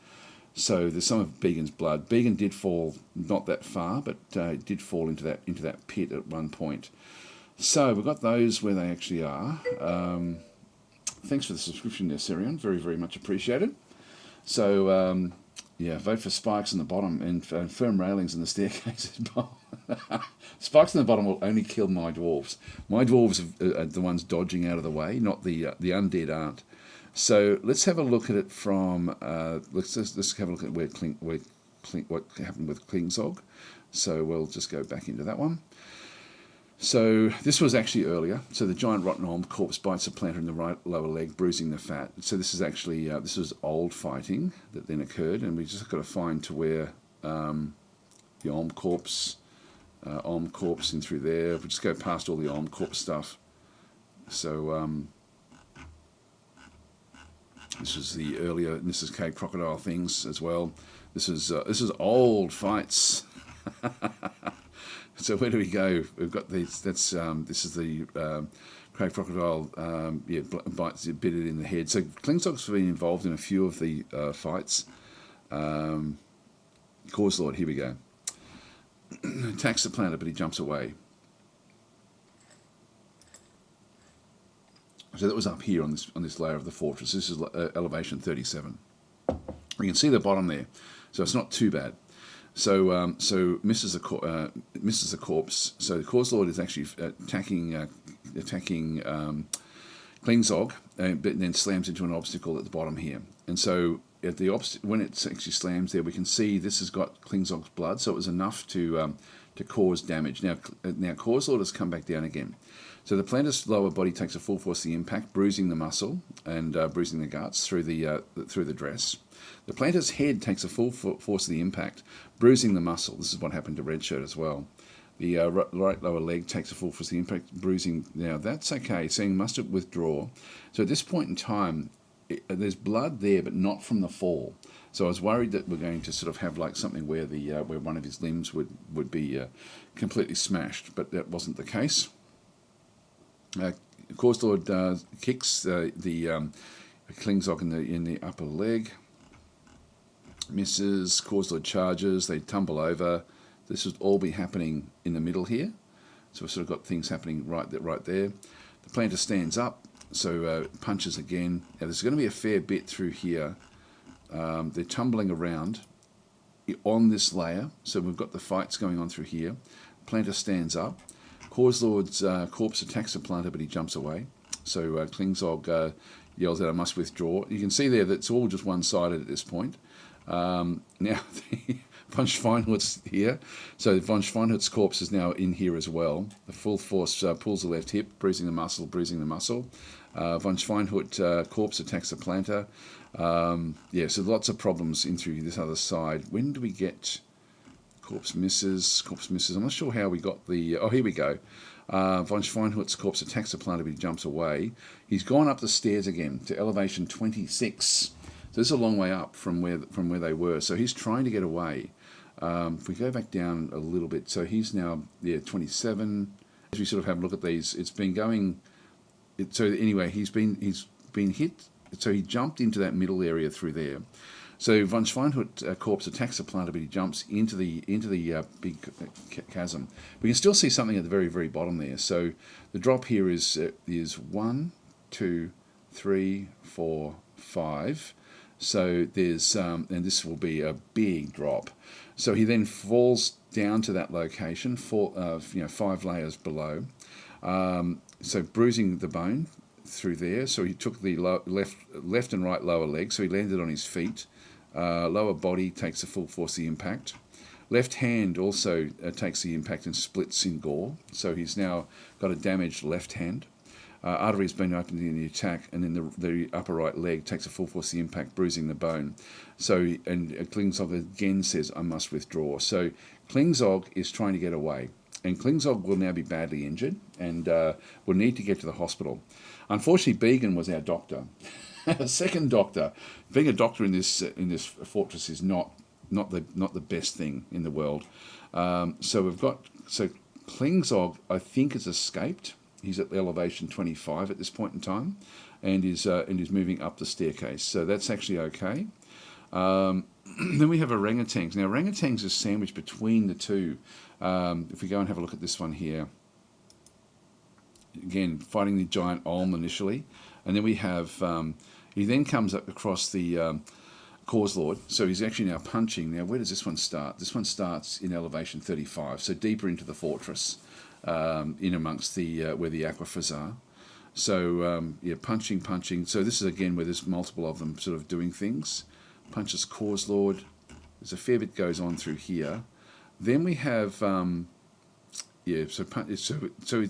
So there's some of Began's blood. Began did fall not that far, but did fall into that pit at one point. So we've got those where they actually are. Thanks for the subscription there, Sirion. Very, very much appreciated. So, vote for spikes in the bottom and firm railings in the staircase. Spikes in the bottom will only kill my dwarves. My dwarves are the ones dodging out of the way, not the undead aren't. So let's have a look at it from. Let's have a look at what happened with Klingzog. So we'll just go back into that one. So this was actually earlier. So the giant rotten elm corpse bites a planter in the right lower leg, bruising the fat. So this is actually, this was old fighting that then occurred, and we just got to find to where the elm corpse in through there. We'll just go past all the elm corpse stuff. So this is the earlier, and this is cave crocodile things as well. This is old fights. So where do we go? We've got these. This is the cave crocodile. Bites bitted in the head. So Klingzog's been involved in a few of the fights. Cause Lord, here we go. Attacks the planter, but he jumps away. So that was up here on this layer of the fortress. This is elevation 37. You can see the bottom there, so it's not too bad. So misses the corpse. So the Cause Lord is actually attacking Klingzog, but then slams into an obstacle at the bottom here. And so at the when it actually slams there, we can see this has got Klingzog's blood, so it was enough to cause damage. Now Cause Lord has come back down again. So the planter's lower body takes a full force of the impact, bruising the muscle and bruising the guts through the dress. The planter's head takes a full force of the impact, bruising the muscle. This is what happened to Red Shirt as well. The right lower leg takes a full force of the impact, bruising. Now that's okay, saying must withdraw. So at this point in time, there's blood there, but not from the fall. So I was worried that we're going to sort of have like something where where one of his limbs would be completely smashed, but that wasn't the case. Cause Lord kicks the Klingzog in the upper leg. Misses. Cause Lord charges. They tumble over. This would all be happening in the middle here. So we've sort of got things happening right there. The planter stands up. So punches again. Now there's going to be a fair bit through here. They're tumbling around on this layer. So we've got the fights going on through here. Planter stands up. Cause Lord's corpse attacks the planter, but he jumps away. So Klingzog yells out, I must withdraw. You can see there that it's all just one-sided at this point. Now, von Schweinhut's here. So von Schweinhut's corpse is now in here as well. The full force pulls the left hip, bruising the muscle. Von Schweinhut corpse attacks the planter. So lots of problems in through this other side. When do we get... Corpse misses. I'm not sure how we got the... Oh, here we go. Von Schweinhut's corpse attacks the planter, but he jumps away. He's gone up the stairs again to elevation 26. So this is a long way up from where they were. So he's trying to get away. If we go back down a little bit, so he's now 27. As we sort of have a look at these, it's been going... So anyway, he's been hit. So he jumped into that middle area through there. So von Schweinhut corpse attacks the planter, but he jumps into the big chasm. We can still see something at the very, very bottom there. So the drop here is 1, 2, 3, 4, 5. So there's and this will be a big drop. So he then falls down to that location, 5 layers below. So bruising the bone through there. So he took the left and right lower leg. So he landed on his feet. Lower body takes the full force of the impact. Left hand also takes the impact and splits in gore. So he's now got a damaged left hand. Artery's been opened in the attack, and then the upper right leg takes a full force of the impact, bruising the bone. So, and Klingzog again says, I must withdraw. So Klingzog is trying to get away. And Klingzog will now be badly injured and will need to get to the hospital. Unfortunately, Began was our doctor. A second doctor. Being a doctor in this fortress is not the best thing in the world. So Klingzog, I think, has escaped. He's at elevation 25 at this point in time, and is moving up the staircase. So that's actually okay. Then we have orangutans. Now orangutans are sandwiched between the two. If we go and have a look at this one here, again fighting the giant Olm initially, and then we have he then comes up across the Cause Lord, so he's actually now punching. Now where does this one start? This one starts in elevation 35, so deeper into the fortress, in amongst the where the aquifers are. So punching. So this is again where there's multiple of them sort of doing things. Punches Cause Lord. There's a fair bit goes on through here. Then we have yeah, so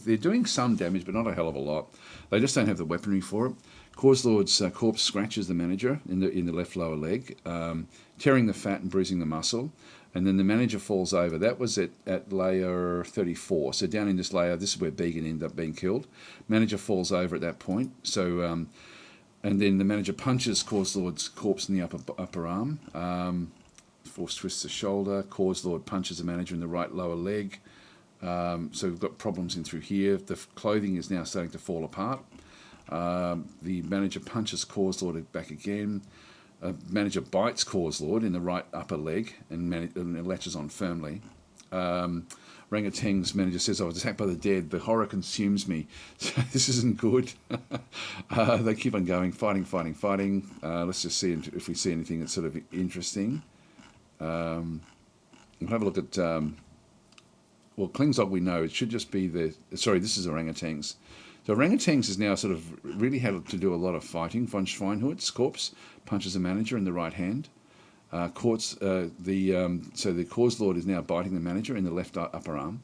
they're doing some damage, but not a hell of a lot. They just don't have the weaponry for it. Cause Lord's corpse scratches the manager in the left lower leg, tearing the fat and bruising the muscle. And then the manager falls over. That was at layer 34. So down in this layer, this is where Began ended up being killed. Manager falls over at that point. So and then the manager punches Cause Lord's corpse in the upper arm. Force twists the shoulder. Cause Lord punches the manager in the right lower leg. So we've got problems in through here. The clothing is now starting to fall apart. The manager punches Cause Lord back again. Manager bites Cause Lord in the right upper leg and it latches on firmly. Rangutang's manager says, I was attacked by the dead. The horror consumes me. So this isn't good. They keep on going, fighting. Let's just see if we see anything that's sort of interesting. We'll have a look at... well, Klingzog we know. It should just be the... Sorry, this is orangutans. So orangutans has now sort of really had to do a lot of fighting. Von Schweinhut's corpse punches the manager in the right hand. So the Cause Lord is now biting the manager in the left upper arm.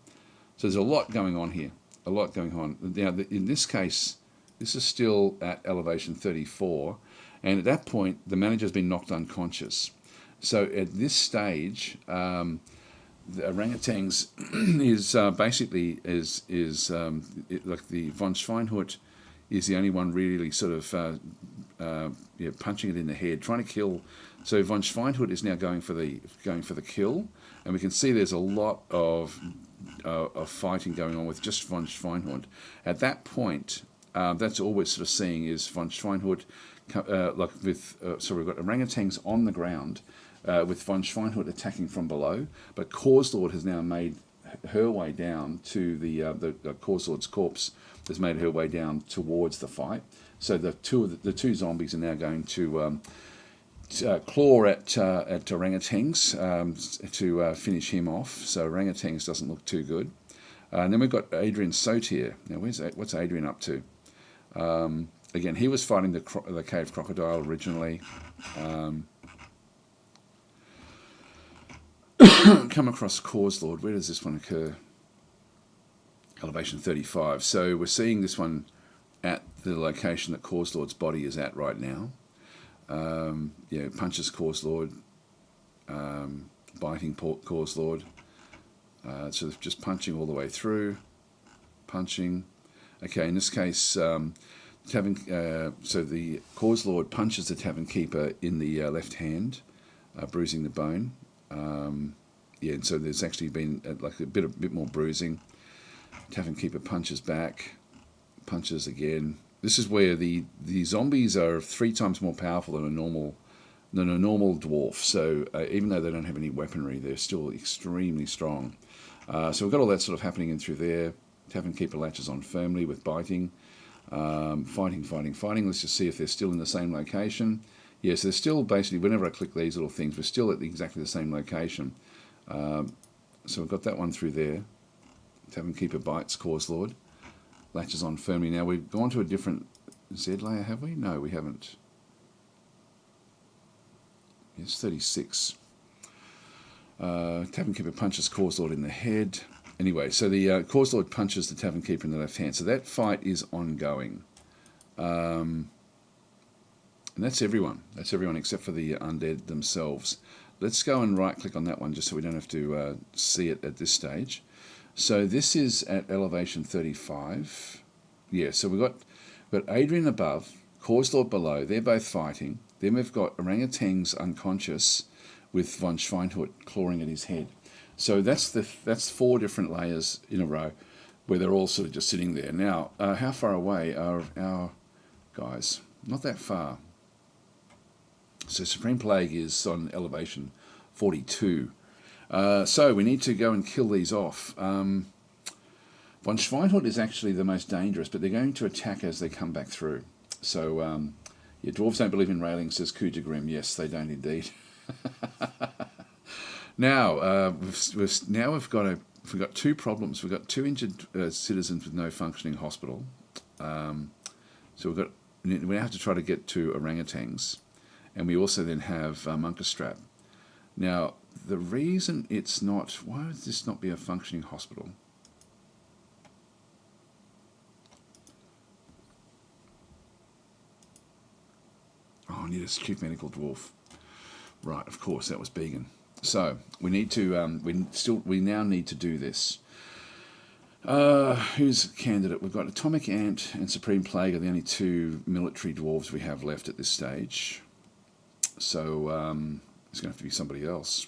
So there's a lot going on here. A lot going on. Now, in this case, this is still at elevation 34. And at that point, the manager's been knocked unconscious. So at this stage... the orangutans is basically like the von Schweinhut is the only one really sort of punching it in the head, trying to kill. So von Schweinhut is now going for the kill, and we can see there's a lot of fighting going on with just von Schweinhut. At that point, that's all we're sort of seeing is von Schweinhut, we've got orangutans on the ground. With von Schweinhut attacking from below, but Cause Lord has now made her way down to the Cause Lord's corpse has made her way down towards the fight. So the two zombies are now going to claw at orangutans to finish him off. So orangutans doesn't look too good. And then we've got Adrian Sotier. Now what's Adrian up to? Again, he was fighting the cave crocodile originally. Come across Cause Lord. Where does this one occur? Elevation 35. So we're seeing this one at the location that Cause Lord's body is at right now. Punches Cause Lord, biting Cause Lord. So just punching all the way through. Punching. Okay, in this case, so the Cause Lord punches the Tavern Keeper in the left hand, bruising the bone. And so there's actually been like a bit more bruising. Tavern Keeper punches back, punches again. This is where the zombies are 3 times more powerful than a normal dwarf. So even though they don't have any weaponry, they're still extremely strong. So we've got all that sort of happening in through there. Tavern Keeper latches on firmly with biting, fighting. Let's just see if they're still in the same location. Yes, they're still basically, whenever I click these little things, we're still at exactly the same location. So we've got that one through there. Tavern Keeper bites Cause Lord. Latches on firmly. Now we've gone to a different Z layer, have we? No, we haven't. It's 36. Tavern Keeper punches Cause Lord in the head. Anyway, so the Cause Lord punches the Tavern Keeper in the left hand. So that fight is ongoing. And that's everyone. That's everyone except for the undead themselves. Let's go and right-click on that one just so we don't have to see it at this stage. So this is at elevation 35. Yeah, so we've got Adrian above, Cause Lord below. They're both fighting. Then we've got orangutans unconscious with von Schweinhut clawing at his head. So that's 4 different layers in a row where they're all sort of just sitting there. Now, how far away are our guys? Not that far. So Supreme Plague is on elevation 42. So we need to go and kill these off. Von Schweinhut is actually the most dangerous, but they're going to attack as they come back through. So, dwarves don't believe in railing, says Kuja Grim. Yes, they don't indeed. Now, we've got 2 problems. We've got 2 injured citizens with no functioning hospital. So we now have to try to get to orangutans. And we also then have Munkerstrap. Now, the reason it's not... Why would this not be a functioning hospital? I need a chief medical dwarf. Right, of course, that was Began. So we need to. We now need to do this. Who's a candidate? We've got Atomic Ant and Supreme Plague are the only two military dwarves we have left at this stage. So it's going to have to be somebody else.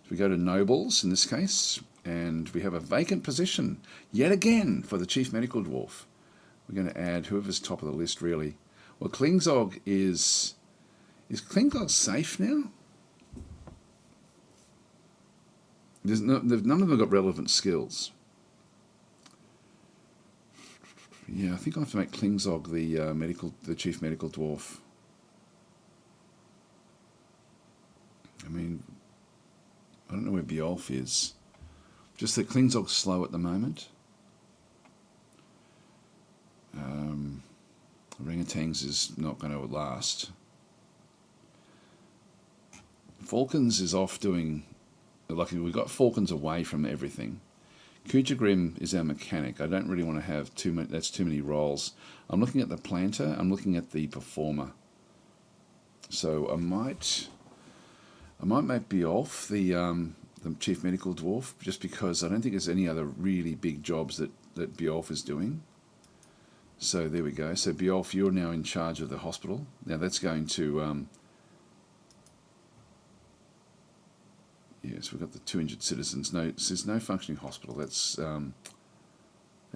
So we go to Nobles in this case, and we have a vacant position yet again for the Chief Medical Dwarf. We're going to add whoever's top of the list, really. Well, Klingzog is Klingzog safe now? None of them have got relevant skills. Yeah, I think I have to make Klingzog the Chief Medical Dwarf. I mean, I don't know where Bjolf is. Just that Klingzog's slow at the moment. Orangutans is not going to last. Falcons is off doing... Luckily, we've got Falcons away from everything. Kujagrim is our mechanic. I don't really want to have too many. That's too many roles. I'm looking at the planter. I'm looking at the performer. So I might make Bjolf the Chief Medical Dwarf, just because I don't think there's any other really big jobs that Bjolf is doing. So there we go. So Bjolf, you're now in charge of the hospital. Now that's going to... yes, we've got the 2 injured citizens. No, there's no functioning hospital. That's that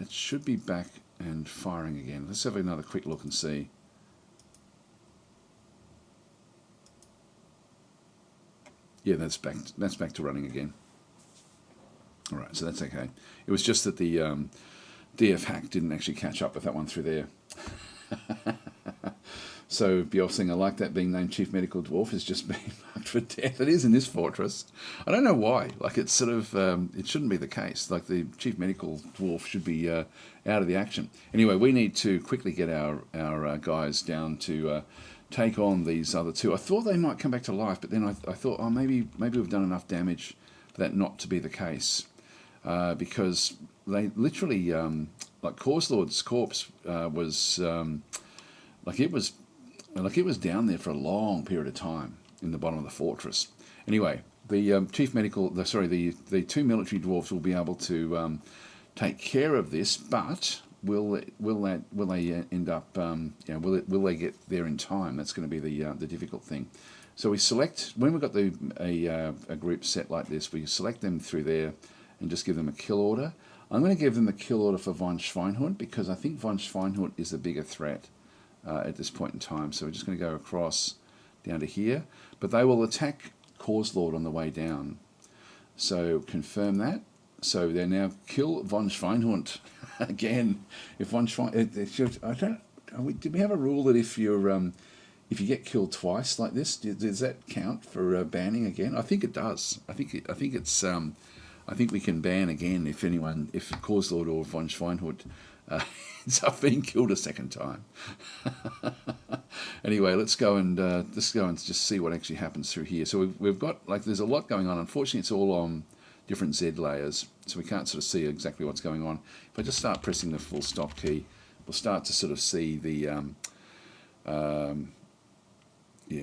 should be back and firing again. Let's have another quick look and see. Yeah, that's back. That's back to running again. All right, so that's okay. It was just that the DF hack didn't actually catch up with that one through there. So Bjolf saying, I like that being named Chief Medical Dwarf is just being marked for death. It is in this fortress. I don't know why. Like, it's sort of, it shouldn't be the case. Like, the Chief Medical Dwarf should be out of the action. Anyway, we need to quickly get our guys down to take on these other two. I thought they might come back to life, but then I thought, oh, maybe we've done enough damage for that not to be the case. Because they literally, like, Corslord's corpse was, it was down there for a long period of time in the bottom of the fortress. Anyway, the Chief Medical, the two military dwarves will be able to take care of this, but will they end up? Will they get there in time? That's going to be the difficult thing. So we select when we've got a group set like this. We select them through there and just give them a kill order. I'm going to give them a kill order for von Schweinhund because I think von Schweinhund is the bigger threat at this point in time. So we're just going to go across down to here. But they will attack Corslord on the way down. So confirm that. So they now kill von Schweinhund again. If von Schweinhund, did we have a rule that if you get killed twice like this, does that count for banning again? I think it does. I think we can ban again if Corslord or von Schweinhund ends up being killed a second time. Anyway, let's go and just see what actually happens through here. So we've got, there's a lot going on. Unfortunately, it's all on different Z layers, so we can't sort of see exactly what's going on. If I just start pressing the full stop key, we'll start to sort of see the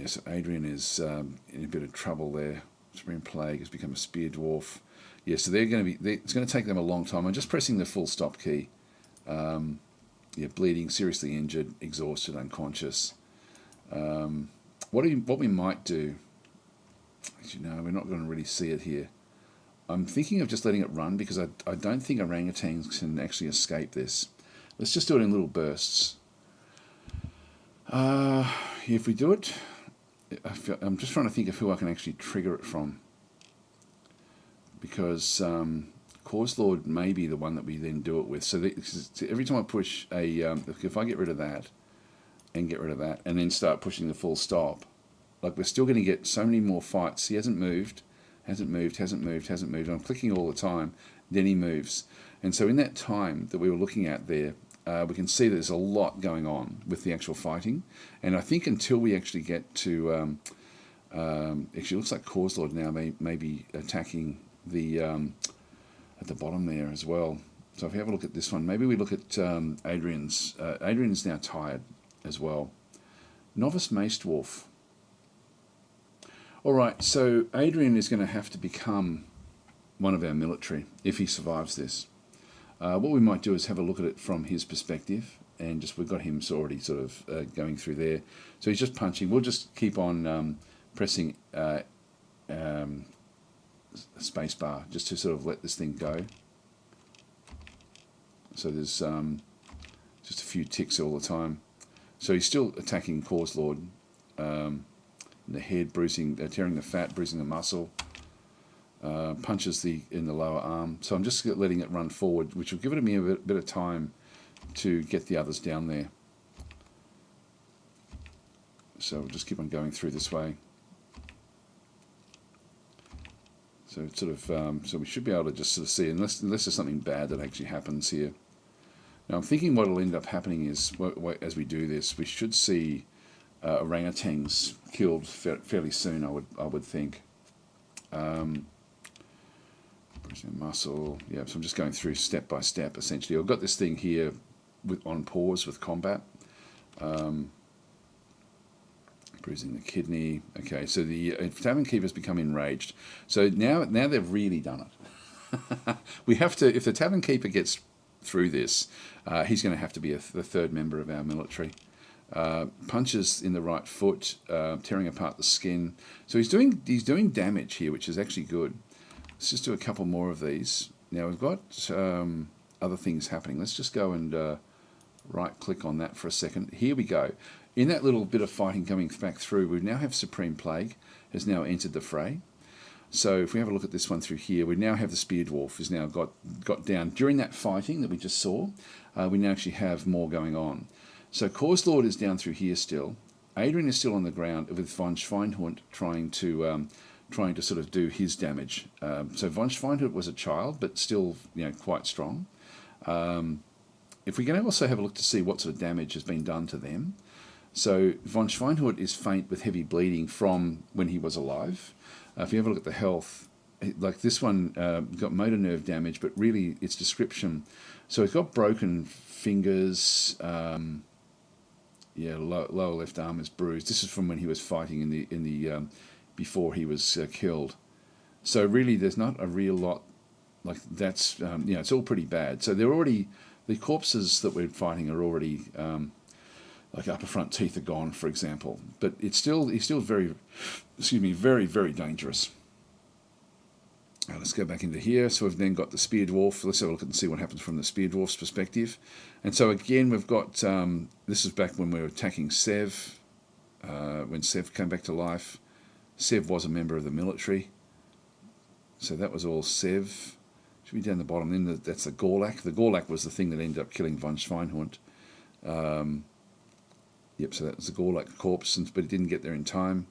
so Adrian is in a bit of trouble there. Supreme Plague has become a spear dwarf. Yeah, so it's going to take them a long time. I'm just pressing the full stop key. Bleeding, seriously injured, exhausted, unconscious. What we might do, we're not going to really see it here. I'm thinking of just letting it run because I don't think orangutans can actually escape this. Let's just do it in little bursts. If we do it, I'm just trying to think of who I can actually trigger it from. Because Corslord may be the one that we then do it with. So every time I push if I get rid of that, and get rid of that, and then start pushing the full stop, we're still going to get so many more fights. He hasn't moved. I'm clicking all the time, then he moves. And so in that time that we were looking at there, we can see there's a lot going on with the actual fighting. And I think until we actually get to... actually, it looks like Corslord now may be attacking the at the bottom there as well. So if we have a look at this one, maybe we look at Adrian's. Adrian is now tired as well. Novice Mace Dwarf. All right, so Adrian is going to have to become one of our military if he survives this. What we might do is have a look at it from his perspective, and just we've got him already sort of going through there. So he's just punching. We'll just keep on pressing space bar just to sort of let this thing go. So there's just a few ticks all the time. So he's still attacking Cause Lord. In the head, bruising, tearing the fat, bruising the muscle. Punches in the lower arm. So I'm just letting it run forward, which will give me a bit of time to get the others down there. So we'll just keep on going through this way. So it's sort of so we should be able to just sort of see, unless there's something bad that actually happens here. Now I'm thinking what will end up happening is, as we do this, we should see orangutans killed fairly soon. I would think. Muscle, yeah. So I'm just going through step by step. Essentially, I've got this thing here on pause with combat. Bruising the kidney. Okay, so the tavern keeper's become enraged. So now they've really done it. We have to. If the tavern keeper gets through this, he's going to have to be the third member of our military. Punches in the right foot, tearing apart the skin. So he's doing damage here, which is actually good. Let's just do a couple more of these. Now we've got other things happening. Let's just go and right click on that for a second. Here we go. In that little bit of fighting coming back through, we now have Supreme Plague has now entered the fray. So if we have a look at this one through here, we now have the Spear Dwarf has now got down. During that fighting that we just saw, we now actually have more going on. So Cause Lord is down through here still. Adrian is still on the ground with von Schweinhund trying to sort of do his damage. So von Schweinhund was a child, but still quite strong. If we can also have a look to see what sort of damage has been done to them. So von Schweinhund is faint with heavy bleeding from when he was alive. If you have a look at the health, like this one got motor nerve damage, but really its description. So he's got broken fingers. Lower left arm is bruised. This is from when he was fighting in the before he was killed. So really, there's not a real lot. Like that's it's all pretty bad. So the corpses that we're fighting are already like upper front teeth are gone, for example. But he's still very, very, very dangerous. Let's go back into here. So we've then got the Spear Dwarf. Let's have a look and see what happens from the Spear Dwarf's perspective. And so again, we've got, this is back when we were attacking Sev, when Sev came back to life. Sev was a member of the military. So that was all Sev. Should be down the bottom. Then that's the Gorlak. The Gorlak was the thing that ended up killing von Schweinhund. Yep, so that was the Gorlak corpse, but it didn't get there in time.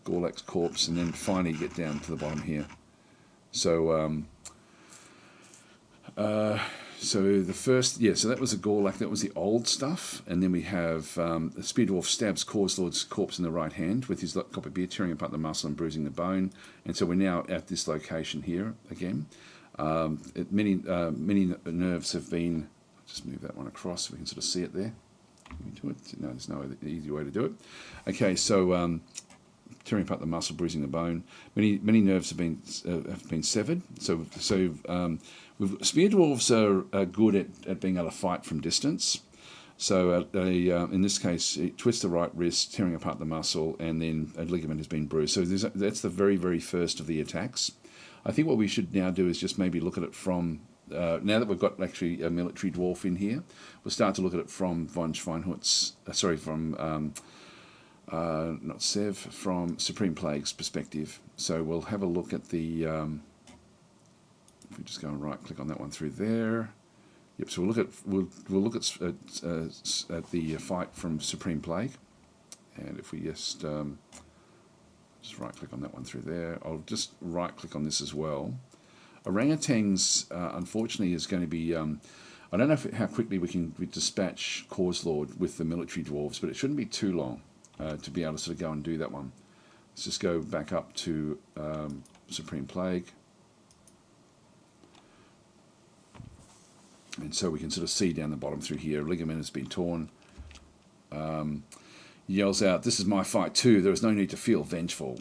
Gorlak's corpse, and then finally get down to the bottom here. So, so the first, so that was a Gorlak, that was the old stuff, and then we have the Spear Dwarf stabs Cause Lord's corpse in the right hand with his copper beer, tearing apart the muscle and bruising the bone, and so we're now at this location here again. Many nerves have been, just move that one across so we can sort of see it there. Can we do it? No, there's no easy way to do it. Okay, so tearing apart the muscle, bruising the bone. Many nerves have been severed. So Spear Dwarves are good at being able to fight from distance. So in this case, it twists the right wrist, tearing apart the muscle, and then a ligament has been bruised. So that's the very, very first of the attacks. I think what we should now do is just maybe look at it from, now that we've got actually a military dwarf in here, we'll start to look at it from von Schweinhund's, not Sev, from Supreme Plague's perspective. So we'll have a look at the, if we just go and right click on that one through there. Yep, so we'll look at the fight from Supreme Plague, and if we just right click on that one through there, I'll just right click on this as well. Orangutans, unfortunately, is going to be. I don't know how quickly we can dispatch Cause Lord with the military dwarves, but it shouldn't be too long to be able to sort of go and do that one. Let's just go back up to Supreme Plague. And so we can sort of see down the bottom through here, ligament has been torn. He yells out, "This is my fight too. There is no need to feel vengeful."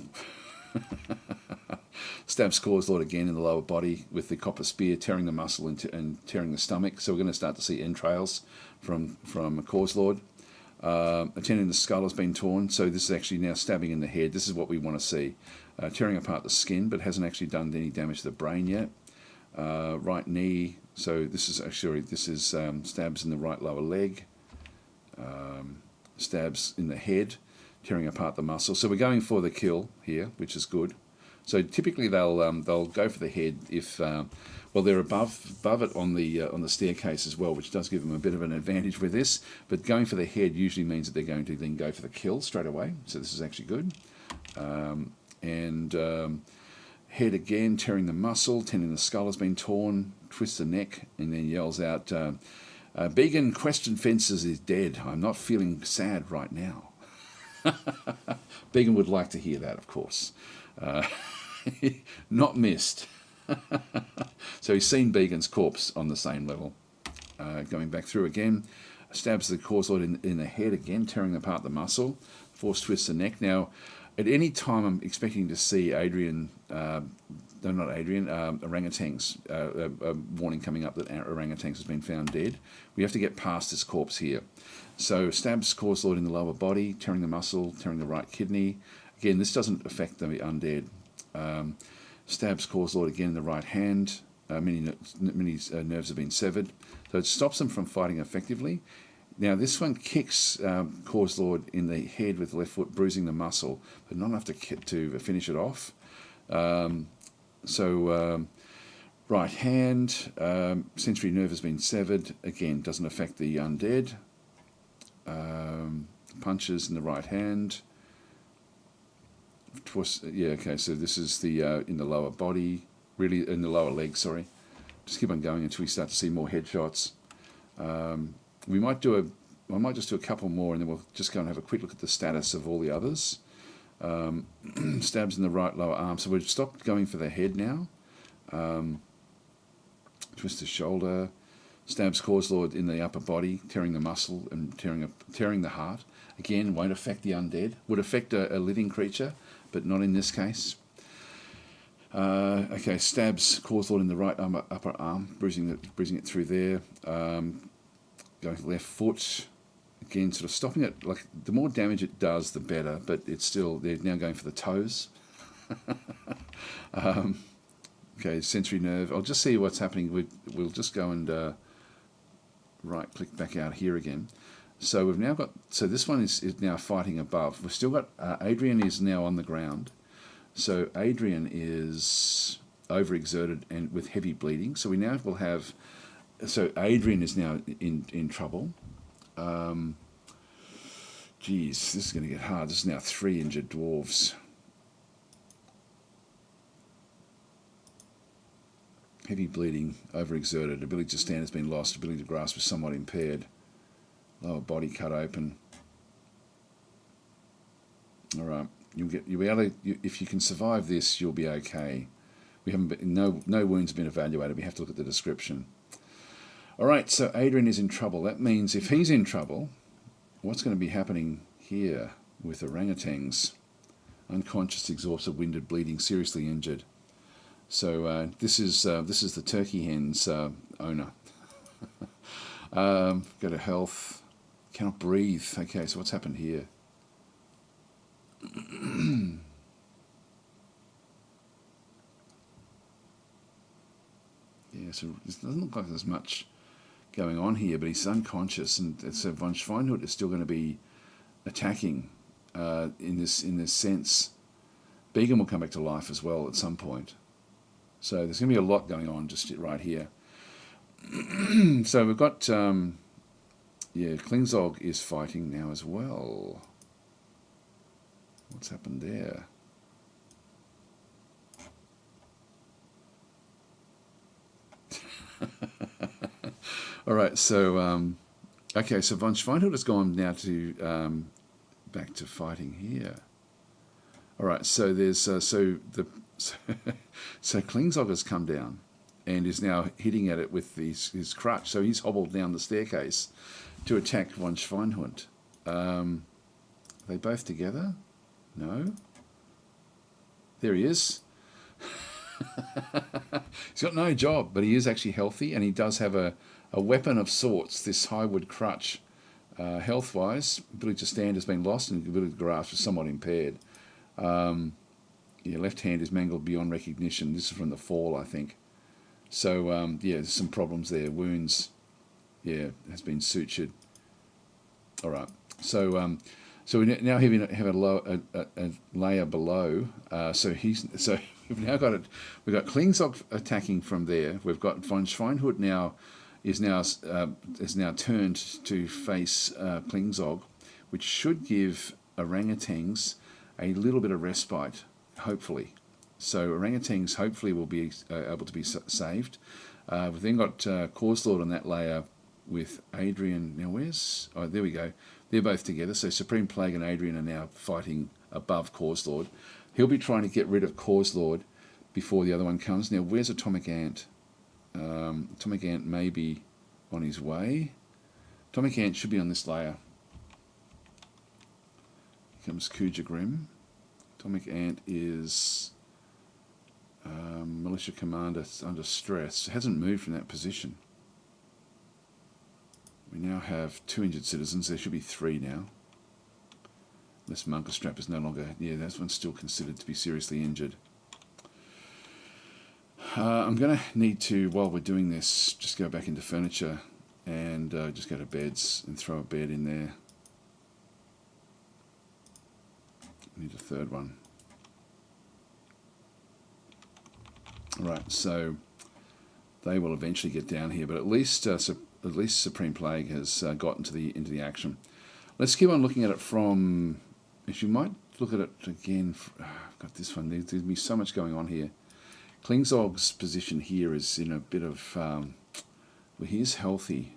Stabs Cause Lord again in the lower body with the copper spear, tearing the muscle and tearing the stomach. So we're going to start to see entrails from Cause Lord. Attending the skull has been torn, so this is actually now stabbing in the head. This is what we want to see. Tearing apart the skin, but hasn't actually done any damage to the brain yet. Right knee, so this is stabs in the right lower leg. Stabs in the head, tearing apart the muscle. So we're going for the kill here, which is good. So typically they'll go for the head if they're above it on the staircase as well, which does give them a bit of an advantage with this. But going for the head usually means that they're going to then go for the kill straight away. So this is actually good. Head again, tearing the muscle, tendon the skull has been torn, twists the neck, and then yells out, "Began question fences is dead. I'm not feeling sad right now." Began would like to hear that, of course. Not missed. So he's seen Began's corpse on the same level. Going back through again, stabs the Cause Lord in the head again, tearing apart the muscle, force twists the neck. Now, at any time I'm expecting to see orangutans, a warning coming up that orangutans has been found dead. We have to get past this corpse here. So stabs Cause Lord in the lower body, tearing the muscle, tearing the right kidney. Again, this doesn't affect the undead. Stabs Cause Lord again in the right hand. Many nerves have been severed. So it stops them from fighting effectively. Now this one kicks Cause Lord in the head with the left foot, bruising the muscle, but not enough to finish it off. Right hand, sensory nerve has been severed. Again, doesn't affect the undead. Punches in the right hand. So this is the in the lower body, really in the lower leg, sorry. Just keep on going until we start to see more headshots. I might just do a couple more, and then we'll just go and have a quick look at the status of all the others. Stabs in the right lower arm. So we've stopped going for the head now. Twist the shoulder. Stabs Cause Lord in the upper body, tearing the muscle and tearing the heart. Again, won't affect the undead. Would affect a living creature, but not in this case. Stabs Cause Lord in the right upper arm, bruising it through there. Going to the left foot. Again, sort of stopping it. Like the more damage it does, the better. But it's still, they're now going for the toes. Sensory nerve. I'll just see what's happening. We'll just go and right-click back out here again. So we've now got. So this one is now fighting above. We've still got Adrian is now on the ground. So Adrian is overexerted and with heavy bleeding. So we now will have. So Adrian is now in trouble. This is going to get hard. This is now 3 injured dwarves. Heavy bleeding, overexerted, ability to stand has been lost, ability to grasp is somewhat impaired. Lower body cut open. All right, you'll be able to. If you can survive this, you'll be okay. We haven't been, no wounds have been evaluated. We have to look at the description. All right, so Adrian is in trouble. That means if he's in trouble, what's going to be happening here with orangutans? Unconscious, exhausted, winded, bleeding, seriously injured. So this is the turkey hen's owner. Go to health. Cannot breathe. Okay, so what's happened here? So it doesn't look like there's much going on here, but he's unconscious, and so von Schweinhut is still going to be attacking in this sense. Began will come back to life as well at some point. So there's going to be a lot going on just right here. So we've got, Klingzog is fighting now as well. What's happened there? All right, so so von Schweinhut has gone now to back to fighting here. All right, so there's so Klingzog has come down and is now hitting at it with his crutch. So he's hobbled down the staircase to attack von Schweinhut. Are they both together? No. There he is. He's got no job, but he is actually healthy, and he does have a weapon of sorts, this highwood crutch. Health-wise, ability to stand has been lost, and ability to grasp is somewhat impaired. Yeah, left hand is mangled beyond recognition. This is from the fall, I think. So, yeah, there's some problems there. Wounds, yeah, has been sutured. All right. So, so we now have a layer below. So we've now got it. We've got Klingzog attacking from there. We've got von Schweinhut now is now turned to face Klingzog, which should give orangutans a little bit of respite, hopefully. So orangutans hopefully will be able to be saved. We've then got Causelord on that layer with Adrian. Now where's... Oh, there we go. They're both together. So Supreme Plague and Adrian are now fighting above Causelord. He'll be trying to get rid of Causelord before the other one comes. Now where's Atomic Ant? Atomic Ant may be on his way. Atomic Ant should be on this layer. Here comes Kuja Grim. Atomic Ant is Militia Commander under stress. Hasn't moved from that position. We now have 2 injured citizens. There should be 3 now. This Munkerstrap is no longer... Yeah, that one's still considered to be seriously injured. I'm going to need to, while we're doing this, just go back into furniture and just go to beds and throw a bed in there. Need a 3rd one. Right, so they will eventually get down here, but at least Supreme Plague has gotten to into the action. Let's keep on looking at it from... If you might look at it again... I've got this one. There's going to be so much going on here. Klingzog's position here is in a bit of... well, he is healthy.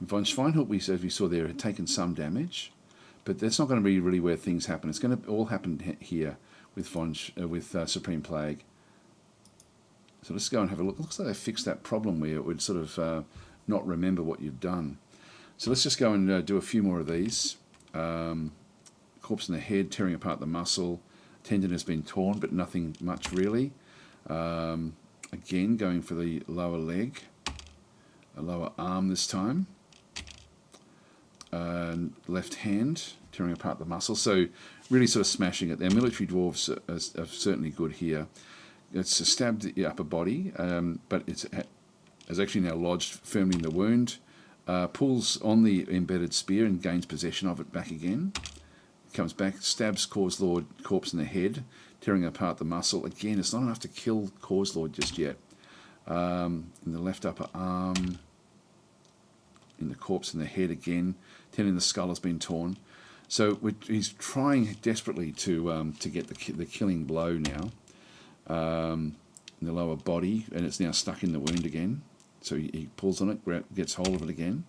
Von Schweinhut, as we saw there, had taken some damage, but that's not going to be really where things happen. It's going to all happen here with Supreme Plague. So let's go and have a look. It looks like they fixed that problem where it would sort of not remember what you've done. So let's just go and do a few more of these. Corpse in the head, tearing apart the muscle. Tendon has been torn, but nothing much really. Again, going for the lower leg, a lower arm this time. Left hand, tearing apart the muscle. So really sort of smashing it. Their military dwarves are certainly good here. It's stabbed the upper body, but it's actually now lodged firmly in the wound. Pulls on the embedded spear and gains possession of it back again. Comes back, stabs Causelord corpse in the head, tearing apart the muscle. Again, it's not enough to kill Causelord just yet. In the left upper arm, in the corpse in the head again, tendon in the skull has been torn. So he's trying desperately to get the killing blow now. In the lower body, and it's now stuck in the wound again. So he pulls on it, gets hold of it again,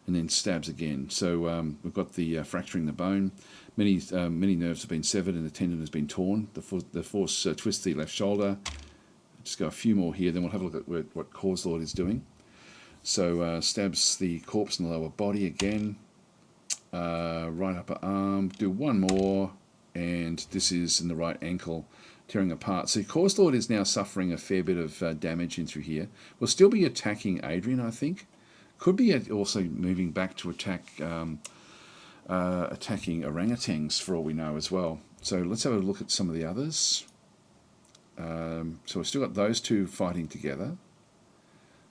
and then stabs again. So we've got the fracturing the bone. Many nerves have been severed, and the tendon has been torn. The force twists the left shoulder. Just go a few more here, then we'll have a look at what Causelord is doing. So stabs the corpse in the lower body again. Right upper arm. Do one more, and this is in the right ankle, tearing apart. So Causelord is now suffering a fair bit of damage in through here. We'll still be attacking Adrian, I think. Could be also moving back to attacking orangutans for all we know as well. So let's have a look at some of the others. So we've still got those 2 fighting together.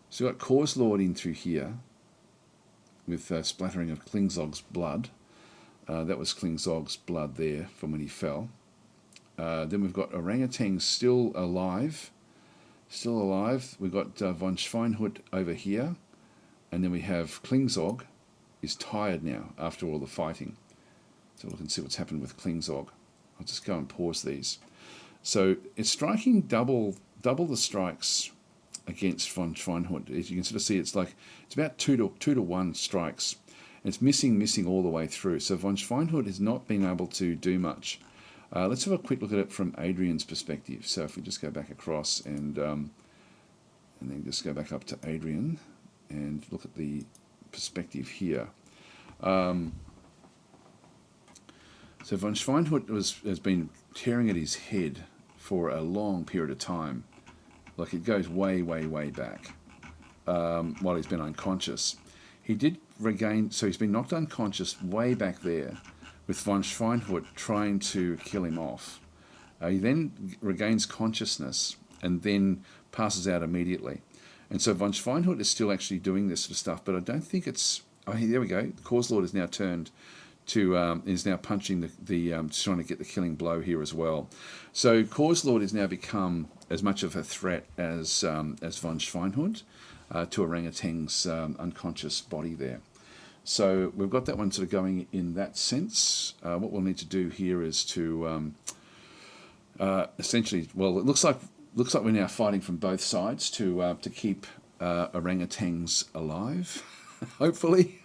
So we've got Causelord in through here with splattering of Klingzog's blood. That was Klingzog's blood there from when he fell. Then we've got orangutans still alive. We've got von Schweinhut over here. And then we have Klingzog is tired now after all the fighting. So look and see what's happened with Klingzog. I'll just go and pause these. So it's striking double the strikes against von Schweinhut. As you can sort of see, it's about 2 to 1 strikes. And it's missing all the way through. So von Schweinhut has not been able to do much. Let's have a quick look at it from Adrian's perspective. So if we just go back across and then just go back up to Adrian and look at the perspective here. So von Schweinhut has been tearing at his head for a long period of time. Like it goes way, way, way back while he's been unconscious. He did regain, so he's been knocked unconscious way back there with von Schweinhut trying to kill him off. He then regains consciousness and then passes out immediately. And so von Schweinhut is still actually doing this sort of stuff, but I don't think it's... Oh, there we go. The Cause Lord is now turned to... is now punching trying to get the killing blow here as well. So Cause Lord has now become as much of a threat as von Schweinhut to Orangutan's unconscious body there. So we've got that one sort of going in that sense. What we'll need to do here is to essentially... Well, it looks like we're now fighting from both sides to keep orangutans alive, hopefully.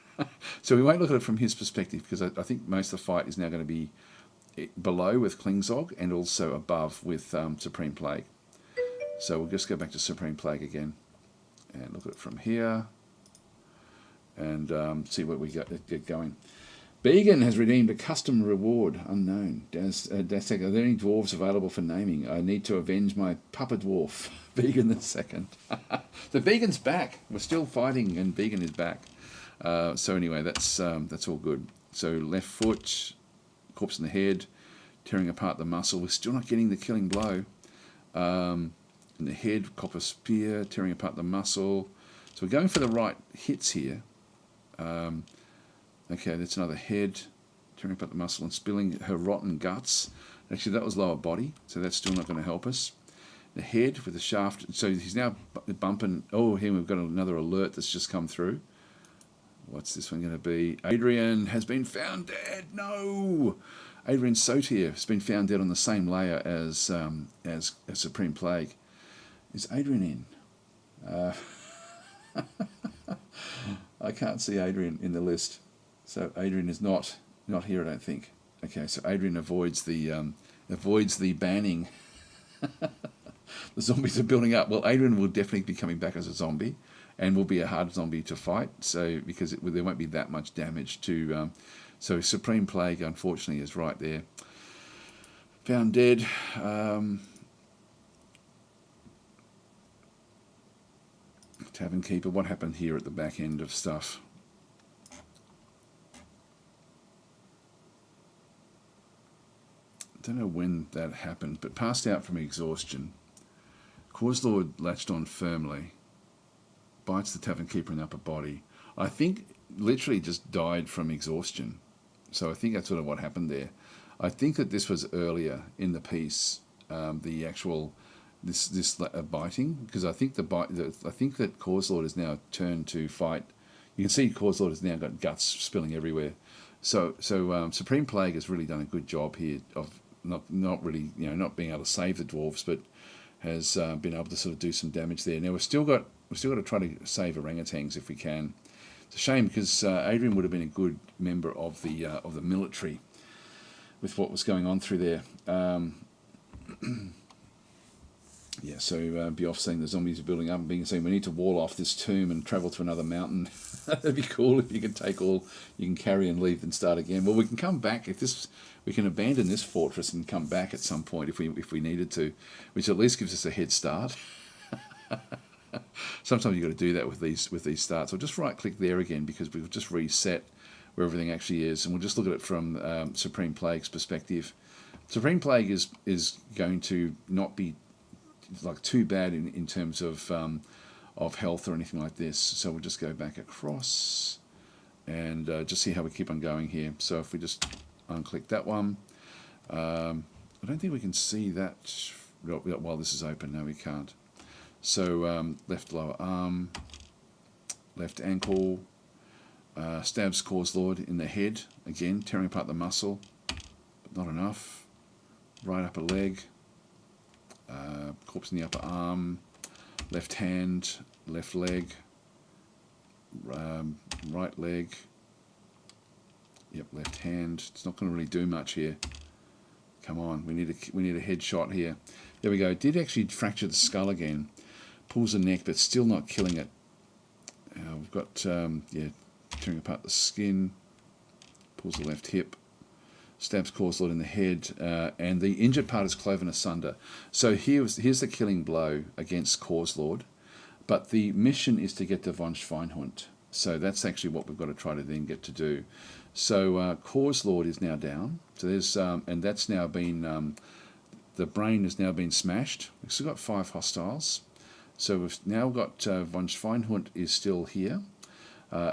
So we won't look at it from his perspective because I think most of the fight is now going to be below with Klingzog and also above with Supreme Plague. So we'll just go back to Supreme Plague again and look at it from here and see what we get going. Began has redeemed a custom reward unknown. DasTactic, are there any dwarves available for naming? I need to avenge my Papa Dwarf. Began the second. So Began's back. We're still fighting and Began is back. So anyway, that's all good. So left foot, corpse in the head, tearing apart the muscle. We're still not getting the killing blow. In the head, copper spear, tearing apart the muscle. So we're going for the right hits here. Okay, that's another head, tearing apart the muscle and spilling her rotten guts. Actually, that was lower body, so that's still not going to help us. The head with the shaft, so he's now bumping. Oh, here we've got another alert that's just come through. What's this one going to be? Adrian has been found dead. No! Adrian Sotier has been found dead on the same layer as Supreme Plague. Is Adrian in? I can't see Adrian in the list. So Adrian is not here, I don't think. Okay, so Adrian avoids the banning. The zombies are building up. Well, Adrian will definitely be coming back as a zombie, and will be a hard zombie to fight. So because there won't be that much damage to. So Supreme Plague, unfortunately, is right there. Found dead. Tavern Keeper. What happened here at the back end of stuff? Don't know when that happened, but passed out from exhaustion. Cause Lord latched on firmly, bites the Tavern Keeper in the upper body. I think literally just died from exhaustion. So I think that's sort of what happened there. I think that this was earlier in the piece, the actual this biting, because I think I think that Cause Lord is now turned to fight. You can see Cause Lord has now got guts spilling everywhere. So Supreme Plague has really done a good job here of not really, not being able to save the dwarves, but has been able to sort of do some damage there. Now we've still got to try to save orangutans if we can. It's a shame because Adrian would have been a good member of the military with what was going on through there. Yeah, so Bioff saying the zombies are building up and being saying we need to wall off this tomb and travel to another mountain. That'd be cool if you could take all you can carry and leave and start again. Well, we can come back we can abandon this fortress and come back at some point if we needed to, which at least gives us a head start. Sometimes you've got to do that with these starts. I'll just right click there again because we've just reset where everything actually is, and we'll just look at it from Supreme Plague's perspective. Supreme Plague is going to not be like too bad in terms of health or anything like this. So we'll just go back across and just see how we keep on going here. So if we just unclick that one, I don't think we can see that while this is open. No, we can't. So left lower arm, left ankle, stabs Cause Lord in the head, again tearing apart the muscle, but not enough. Right upper leg, corpse in the upper arm, left hand, left leg, right leg, yep, left hand. It's not going to really do much here. Come on, we need a headshot here. There we go. Did actually fracture the skull again. Pulls the neck, but still not killing it. We've got tearing apart the skin. Pulls the left hip. Stabs Causelord in the head, and the injured part is cloven asunder. So here's the killing blow against Causelord, but the mission is to get to von Schweinhund. So that's actually what we've got to try to then get to do. So Causelord is now down. So there's and that's now been the brain has now been smashed. We've still got 5 hostiles. So we've now got von Schweinhund is still here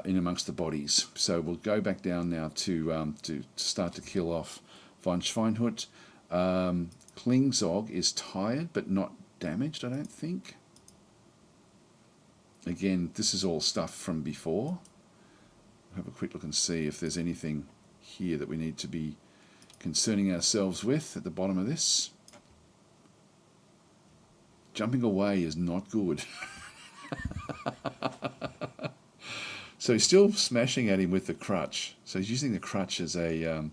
in amongst the bodies. So we'll go back down now to start to kill off von Schweinhund. Klingzog is tired but not damaged, I don't think. Again, this is all stuff from before. Have a quick look and see if there's anything here that we need to be concerning ourselves with at the bottom of this. Jumping away is not good. So he's still smashing at him with the crutch. So he's using the crutch as a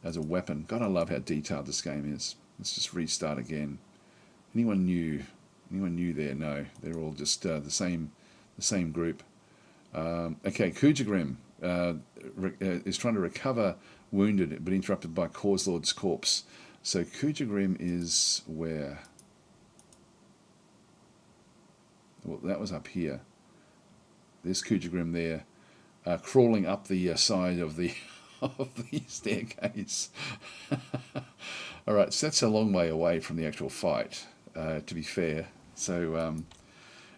weapon. God, I love how detailed this game is. Let's just restart again. Anyone new? Anyone new there? No, they're all just the same group. Okay, Kujagrim is trying to recover wounded, but interrupted by Causelord's corpse. So Kujagrim is where? Well, that was up here. There's Kujagrim there, crawling up the side of the of the staircase. All right, so that's a long way away from the actual fight, to be fair. So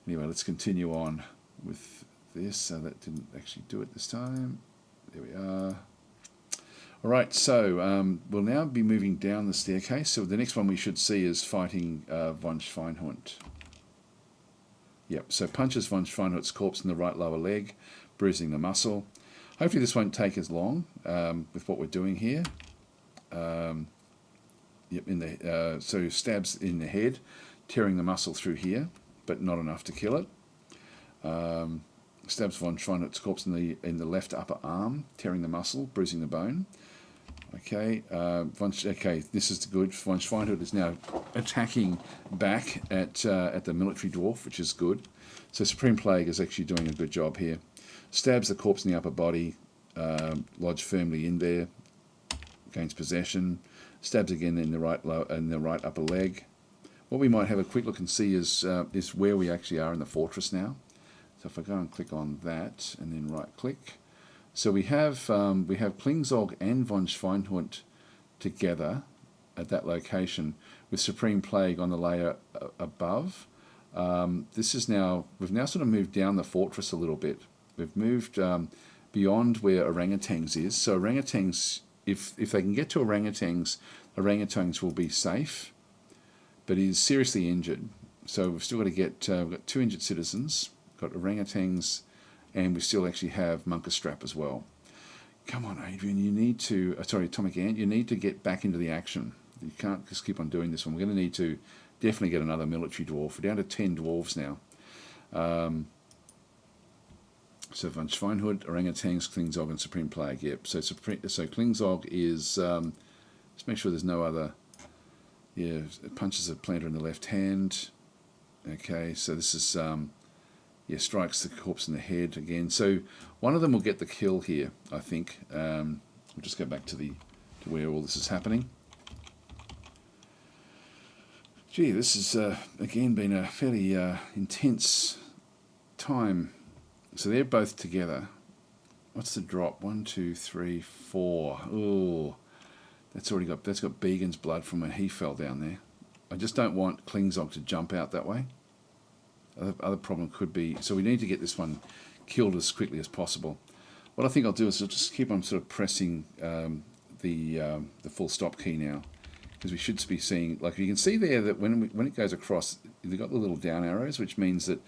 anyway, let's continue on with this. So that didn't actually do it this time. There we are. All right, so we'll now be moving down the staircase. So the next one we should see is fighting von Schweinhund. Yep, so punches von Schweinhund's corpse in the right lower leg, bruising the muscle. Hopefully this won't take as long with what we're doing here. Yep, so stabs in the head, tearing the muscle through here, but not enough to kill it. Stabs von Schweinhund's corpse in the left upper arm, tearing the muscle, bruising the bone. Okay, this is good. Von Schweinhund is now attacking back at the military dwarf, which is good. So Supreme Plague is actually doing a good job here. Stabs the corpse in the upper body, lodged firmly in there, gains possession. Stabs again in the right upper leg. What we might have a quick look and see is where we actually are in the fortress now. So if I go and click on that and then right click. So we have Klingzog and von Schweinhund together at that location with Supreme Plague on the layer above. We've now sort of moved down the fortress a little bit. We've moved beyond where orangutans is. So orangutans, if they can get to orangutans will be safe, but he's seriously injured. So we've still got to get, we've got 2 injured citizens, got orangutans, and we still actually have Munkerstrap as well. Come on, Adrian, you need to... Atomic Ant, you need to get back into the action. You can't just keep on doing this one. We're going to need to definitely get another military dwarf. We're down to 10 dwarves now. So von Schweinhund, orangutans, Klingzog, and Supreme Plague. Yep, so Klingzog is... let's make sure there's no other... Yeah, punches a planter in the left hand. Okay, so this is... strikes the corpse in the head again. So one of them will get the kill here, I think. We'll just go back to where all this is happening. Gee, this has again been a fairly intense time. So they're both together. What's the drop? 1, 2, 3, 4. Oh, that's got Began's blood from where he fell down there. I just don't want Klingzog to jump out that way. Other problem could be, so we need to get this one killed as quickly as possible. What I think I'll do is I'll just keep on sort of pressing the full stop key now, because we should be seeing, like you can see there that when it goes across, they've got the little down arrows, which means that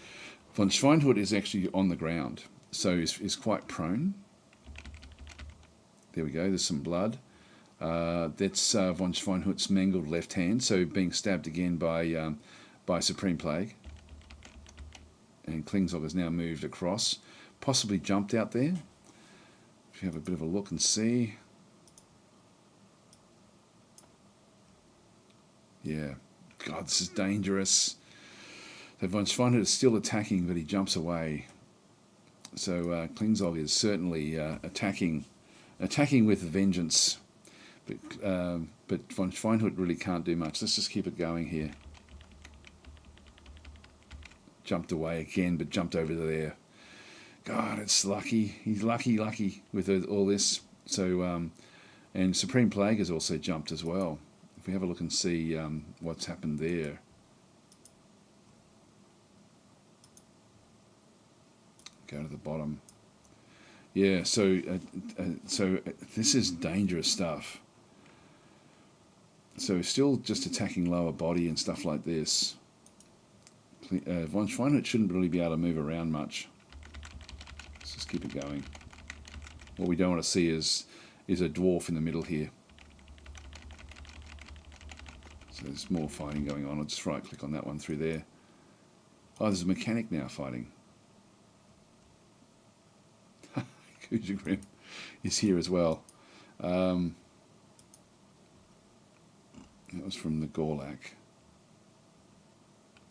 von Schweinhund is actually on the ground, so is quite prone. There we go. There's some blood. That's von Schweinhund's mangled left hand, so being stabbed again by Supreme Plague. And Klingzog has now moved across, possibly jumped out there. If you have a bit of a look and see. Yeah, God, this is dangerous. So von Schweinhund is still attacking, but he jumps away. So Klingzog is certainly attacking with vengeance. But von Schweinhut really can't do much. Let's just keep it going here. Jumped away again, but jumped over there. God, it's lucky. He's lucky with all this. So, and Supreme Plague has also jumped as well. If we have a look and see what's happened there. Go to the bottom. Yeah, so this is dangerous stuff. So still just attacking lower body and stuff like this. Von Schweinhut shouldn't really be able to move around much. Let's just keep it going. What we don't want to see is a dwarf in the middle here. So there's more fighting going on. I'll just right click on that one through there. Oh, there's a mechanic now fighting. Kujagrim is here as well. That was from the Gorlak.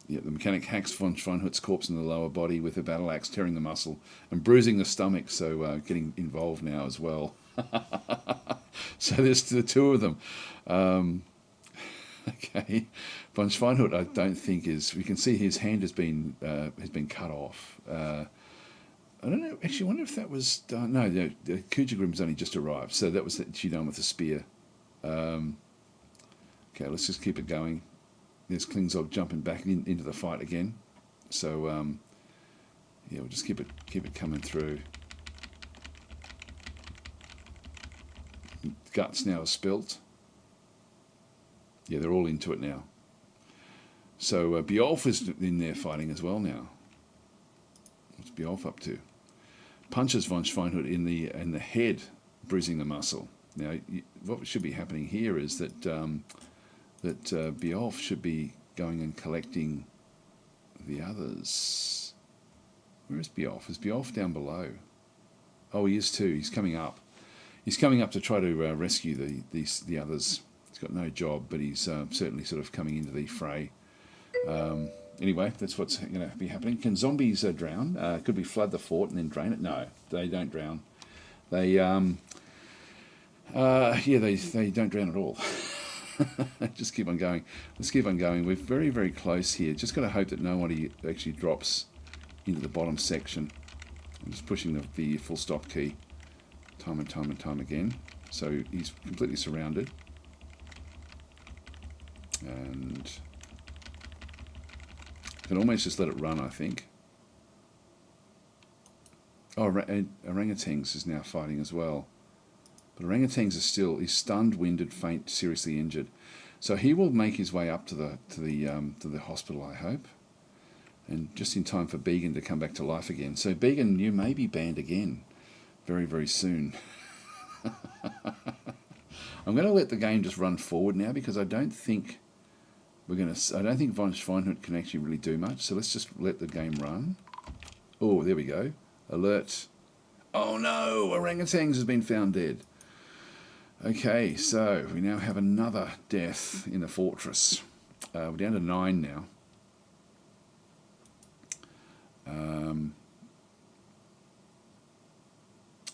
Yeah, the mechanic hacks von Schweinhut's corpse in the lower body with a battle axe, tearing the muscle and bruising the stomach, so getting involved now as well. So there's the two of them. Okay, von Schweinhut I don't think is... We can see his hand has been cut off. I don't know, actually I wonder if that was... no, Kujagrim's only just arrived, so that was she done with the spear. Okay, let's just keep it going. There's Klingzog jumping back into the fight again. So, yeah, we'll just keep it coming through. Guts now are spilt. Yeah, they're all into it now. So Bjolf is in there fighting as well now. What's Bjolf up to? Punches von Schweinhut in the head, bruising the muscle. Now, what should be happening here is that Bjolf should be going and collecting the others. Where is Bjolf? Is Bjolf down below? Oh, he is too. He's coming up. He's coming up to try to rescue the others. He's got no job, but he's certainly sort of coming into the fray. Anyway, that's what's going to be happening. Can zombies drown? Could we flood the fort and then drain it? No, they don't drown. They they don't drown at all. Just keep on going. Let's keep on going. We're very, very close here. Just got to hope that nobody actually drops into the bottom section. I'm just pushing the full stop key time and time and time again. So he's completely surrounded. And I can almost just let it run, I think. Oh, Orangutans is now fighting as well. But Orangutans are still... He's stunned, winded, faint, seriously injured. So he will make his way up to the hospital, I hope. And just in time for Began to come back to life again. So Began, you may be banned again very, very soon. I'm going to let the game just run forward now because I don't think von Schweinhut can actually really do much. So let's just let the game run. Oh, there we go. Alert. Oh no, Orangutans has been found dead. Okay, so we now have another death in the fortress. We're down to 9 now.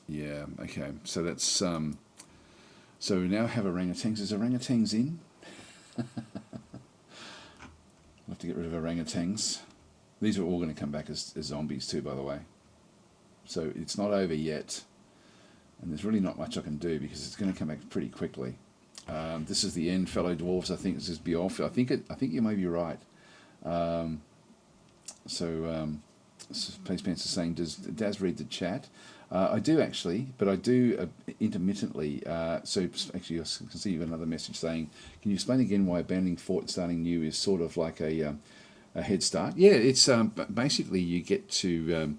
Yeah, okay, so that's... so we now have orangutans. Is orangutans in? We'll have to get rid of orangutans. These are all going to come back as zombies too, by the way. So it's not over yet. And there's really not much I can do because it's going to come back pretty quickly. This is the end, fellow dwarves. I think this is Bjolf. I think you may be right. Space Pants is saying, does Daz read the chat? I do actually, but I do intermittently. So actually, I can see you've got another message saying, can you explain again why abandoning fort and starting new is sort of like a head start? Yeah, it's basically you get to...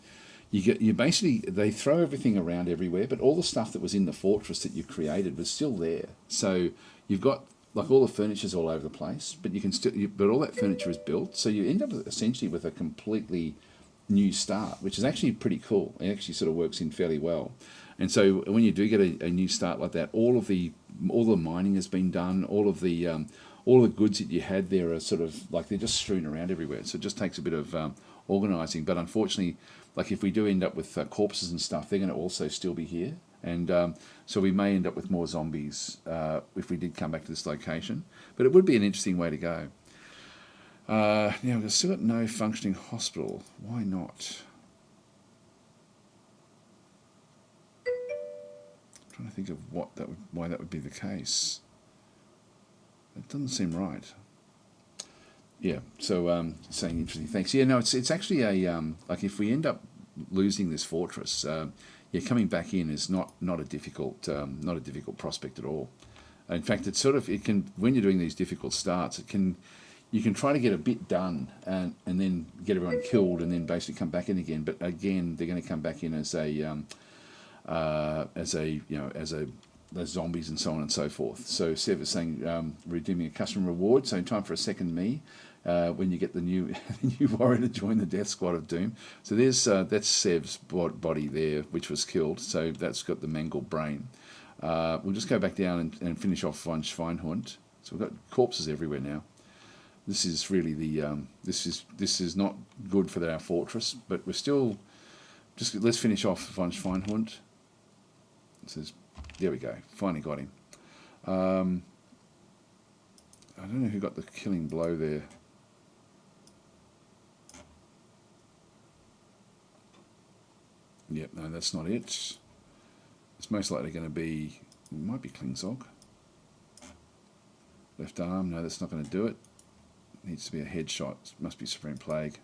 they throw everything around everywhere, but all the stuff that was in the fortress that you created was still there. So you've got like all the furniture's all over the place, but you can still, but all that furniture is built. So you end up essentially with a completely new start, which is actually pretty cool. It actually sort of works in fairly well. And so when you do get a new start like that, all the mining has been done. All the goods that you had there are sort of like they're just strewn around everywhere. So it just takes a bit of organising. But unfortunately, like if we do end up with corpses and stuff, they're going to also still be here. And so we may end up with more zombies if we did come back to this location. But it would be an interesting way to go. Now, we've still got no functioning hospital. Why not? I'm trying to think of why that would be the case. It doesn't seem right. Yeah, so saying interesting thanks. Yeah, no, it's actually a like if we end up losing this fortress, coming back in is not a difficult prospect at all. In fact, it can, when you're doing these difficult starts, you can try to get a bit done and then get everyone killed and then basically come back in again. But again, they're going to come back in as zombies and so on and so forth. So Sev is saying redeeming a custom reward. So in time for a second me, when you get the new warrior to join the death squad of doom. So that's Sev's body there, which was killed. So that's got the mangled brain. We'll just go back down and finish off von Schweinhund. So we've got corpses everywhere now. This is really this is not good for our fortress, but we're still let's finish off von Schweinhund. It says, there we go, finally got him. I don't know who got the killing blow there. Yep, no, that's not it. It's most likely going to be, it might be Klingzog. Left arm, no, that's not going to do it. Needs to be a headshot. Must be Supreme Plague.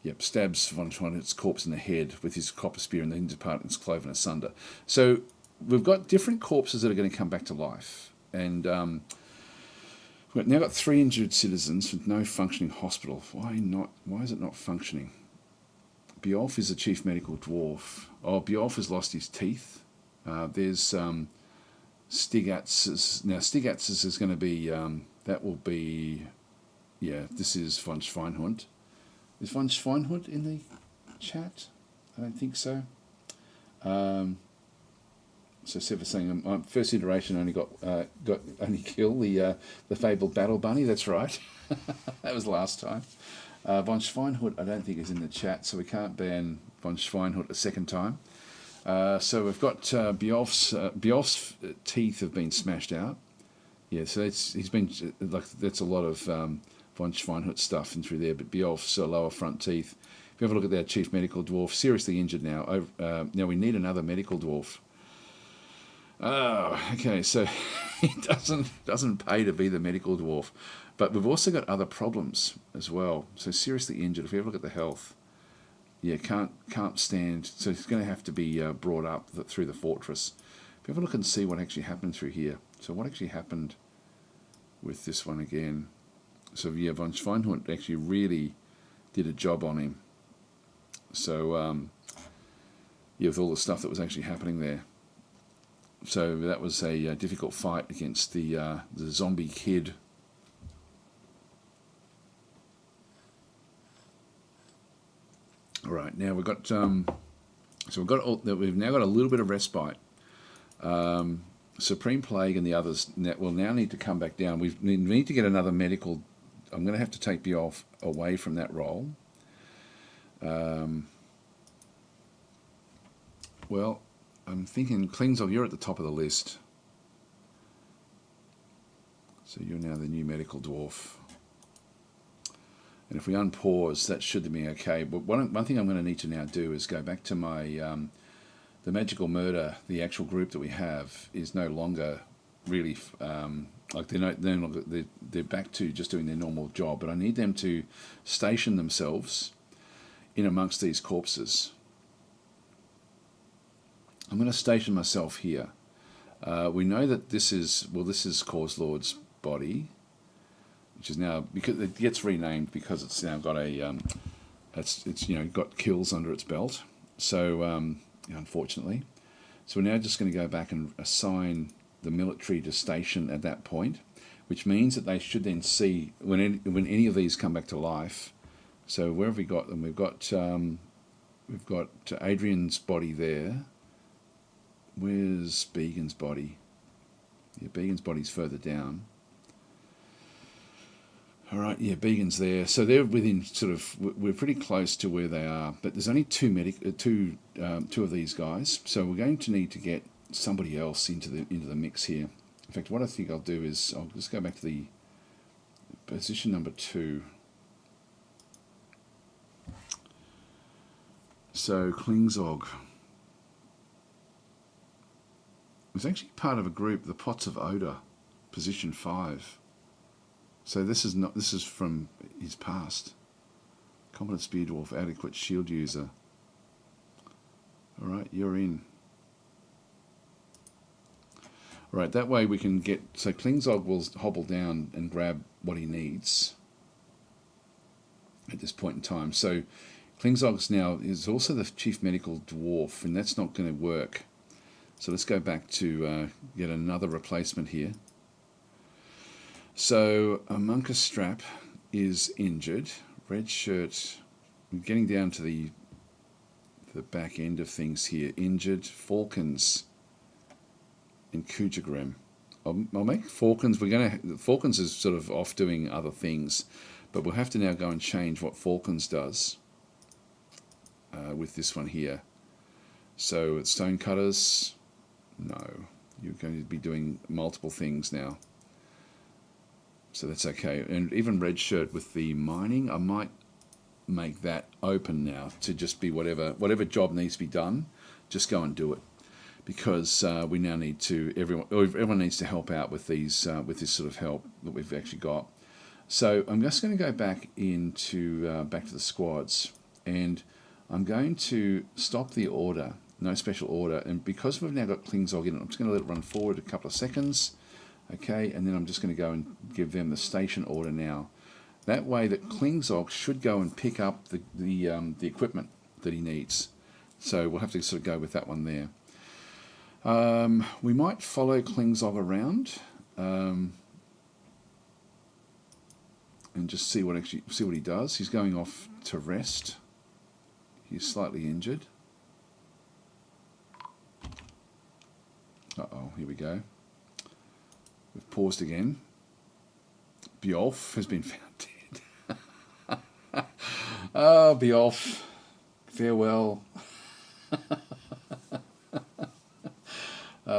Yep, stabs von Schweinhund's corpse in the head with his copper spear and the inner part is cloven asunder. So we've got different corpses that are going to come back to life. And we've now got 3 injured citizens with no functioning hospital. Why not? Why is it not functioning? Bjolf is the chief medical dwarf. Oh, Bjolf has lost his teeth. There's Stigatz's. Now, Stigatz's is going to be, that will be, yeah, this is von Schweinhund. Is von Schweinhund in the chat? I don't think so. So Sev saying, first iteration only got kill the fabled battle bunny. That's right. That was last time. Von Schweinhund I don't think is in the chat, so we can't ban von Schweinhund a second time. So we've got Bjolf's teeth have been smashed out. Yeah, so he's been like that's a lot of von Schweinhund stuff in through there. But Bjolf's lower front teeth. If you have a look at that chief medical dwarf, seriously injured now. Now we need another medical dwarf. Oh, okay. So it doesn't pay to be the medical dwarf, but we've also got other problems as well. So seriously injured. If you have a look at the health. Yeah, can't stand. So it's going to have to be brought up through the fortress. If you have a look and see what actually happened through here. So what actually happened with this one again? So yeah, von Schweinhund actually really did a job on him. So yeah, with all the stuff that was actually happening there. So that was a difficult fight against the zombie kid. All right, now we've got we've now got a little bit of respite. Supreme Plague and the others will now need to come back down. We need to get another medical. I'm going to have to take Bjolf away from that role. Well, I'm thinking Klingzog, you're at the top of the list. So you're now the new medical dwarf. And if we unpause, that should be okay. But one thing I'm going to need to now do is go back to my the magical murder. The actual group that we have is no longer really like they're back to just doing their normal job. But I need them to station themselves in amongst these corpses. I'm going to station myself here. We know that this is Cause Lord's body, which is now, because it gets renamed because it's now got a it's got kills under its belt. So unfortunately, so we're now just going to go back and assign the military to station at that point, which means that they should then see when any of these come back to life. So where have we got them? We've got Adrian's body there. Where's Began's body? Yeah, Began's body's further down. All right, yeah, Began's there. So they're within sort of, we're pretty close to where they are, but there's only two of these guys. So we're going to need to get somebody else into the mix here. In fact, what I think I'll do is I'll just go back to the position number 2. So Klingzog was actually part of a group, the Pots of Odor, position 5. So this is from his past. Competent Spear Dwarf, adequate shield user. Alright, you're in. Alright, that way we can get, so Klingzog will hobble down and grab what he needs at this point in time. So Klingzog's now is also the chief medical dwarf, and that's not going to work. So let's go back to get another replacement here. So Amunka Strap is injured. Red Shirt, we're getting down to the back end of things here. Injured. Falcons and Kujagrem. I'll make Falcons. Falcons is sort of off doing other things, but we'll have to now go and change what Falcons does with this one here. So it's Stonecutters. No, you're going to be doing multiple things now. So that's okay. And even Red Shirt with the mining, I might make that open now to just be whatever job needs to be done, just go and do it. Because we now need to, everyone needs to help out with these with this sort of help that we've actually got. So I'm just going to go back into back to the squads, and I'm going to stop the order, no special order, and because we've now got Klingzog in it, I'm just going to let it run forward a couple of seconds, okay, and then I'm just going to go and give them the station order now. That way that Klingzog should go and pick up the equipment that he needs. So we'll have to sort of go with that one there. We might follow Klingzog around and just see what he does. He's going off to rest. He's slightly injured. Uh-oh, here we go. We've paused again. Bjolf has been found dead. Oh, Bjolf, farewell.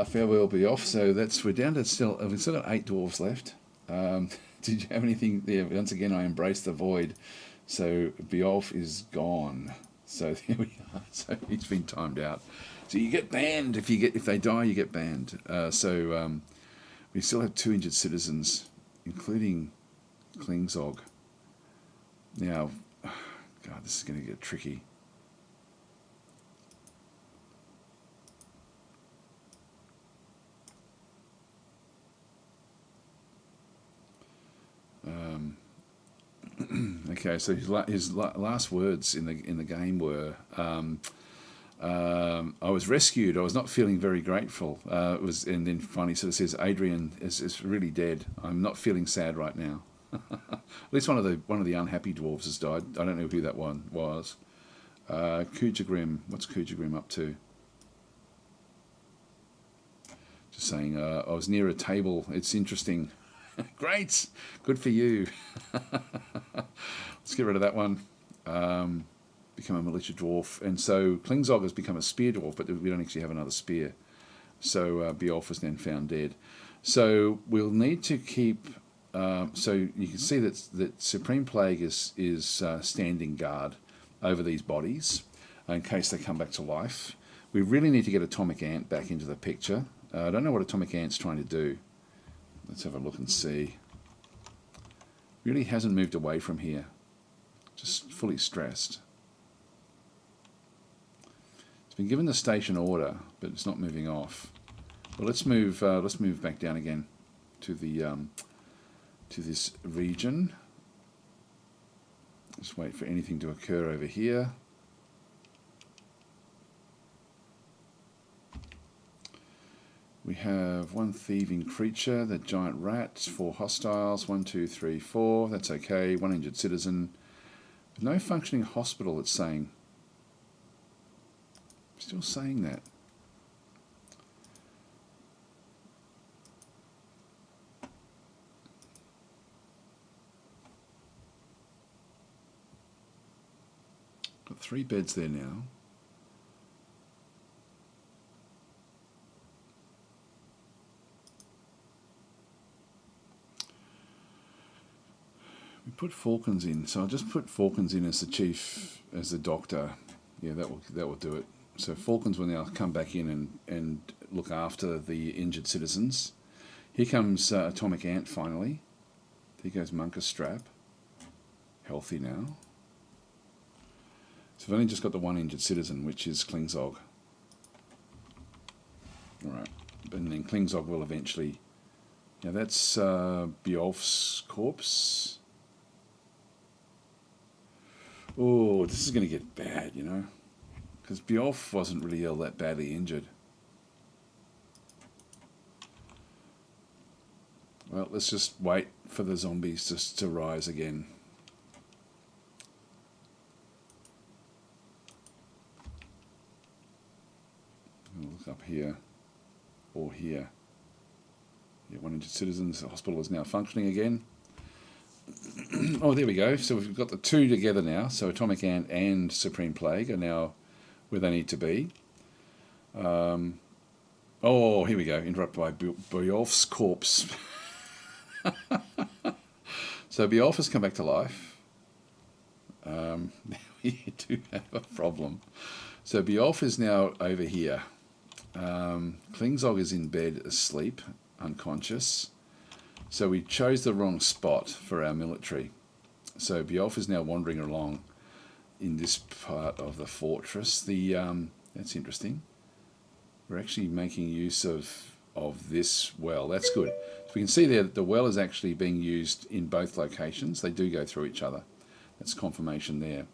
Farewell Bjolf. So we're down to we've still got 8 dwarves left. Did you have anything there? Once again, I embrace the void. So Bjolf is gone. So there we are. So he's been timed out. So you get banned if they die. You get banned. So we still have 2 injured citizens, including Klingzog. Now, God, this is going to get tricky. Okay, so his last words in the game were, "I was rescued. I was not feeling very grateful." And then finally sort of says, "Adrian is really dead. I'm not feeling sad right now." At least one of the unhappy dwarves has died. I don't know who that one was. Kujagrem, what's Kujagrem up to? Just saying, I was near a table. It's interesting. Great, good for you. Let's get rid of that one. Become a militia dwarf, and so Klingzog has become a spear dwarf, but we don't actually have another spear. So Bjolf was then found dead. So we'll need to keep. So you can see that Supreme Plague is standing guard over these bodies in case they come back to life. We really need to get Atomic Ant back into the picture. I don't know what Atomic Ant's trying to do. Let's have a look and see. Really hasn't moved away from here. Just fully stressed. It's been given the station order, but it's not moving off. Well, let's move back down again to the to this region. Just wait for anything to occur over here. We have 1 thieving creature, the giant rat, 4 hostiles, 1, 2, 3, 4. That's okay. 1 injured citizen. No functioning hospital, it's saying. Still saying that. Got 3 beds there now. We put Falcons in, so I'll just put Falcons in as the chief, as the doctor. Yeah, that will do it. So Falcons will now come back in and look after the injured citizens. Here comes Atomic Ant finally. There goes Monka Strap. Healthy now. So we've only just got the 1 injured citizen, which is Klingzog. Alright, and then Klingzog will eventually... Now that's Bjolf's corpse. Oh, this is going to get bad, you know. Because Bjolf wasn't really all that badly injured. Well, let's just wait for the zombies just to rise again. I'll look up here or here. Yeah, 1 injured citizens. The hospital is now functioning again. Oh, there we go. So we've got the 2 together now. So Atomic Ant and Supreme Plague are now where they need to be. Oh, here we go. Interrupted by Bjolf's corpse. So Bjolf has come back to life. Now we do have a problem. So Bjolf is now over here. Klingzog is in bed asleep, unconscious. So we chose the wrong spot for our military. So Bjolf is now wandering along in this part of the fortress. That's interesting. We're actually making use of this well. That's good. So we can see there that the well is actually being used in both locations. They do go through each other. That's confirmation there.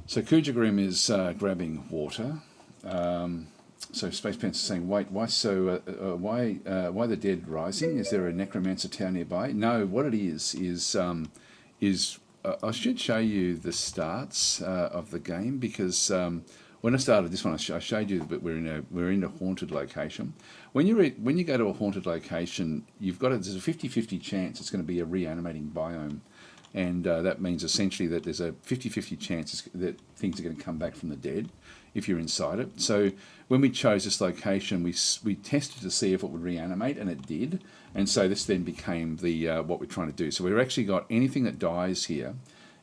So Kujagrim is grabbing water. So Space Pants is saying, wait, why the dead rising? Is there a necromancer town nearby? No, what it is I should show you the starts of the game, because when I started this one, I showed you that we're in a haunted location. When you go to a haunted location, there's a 50-50 chance it's going to be a reanimating biome. And that means essentially that there's a 50-50 chance that things are going to come back from the dead if you're inside it. So when we chose this location, we tested to see if it would reanimate, and it did. And so this then became what we're trying to do. So we've actually got anything that dies here,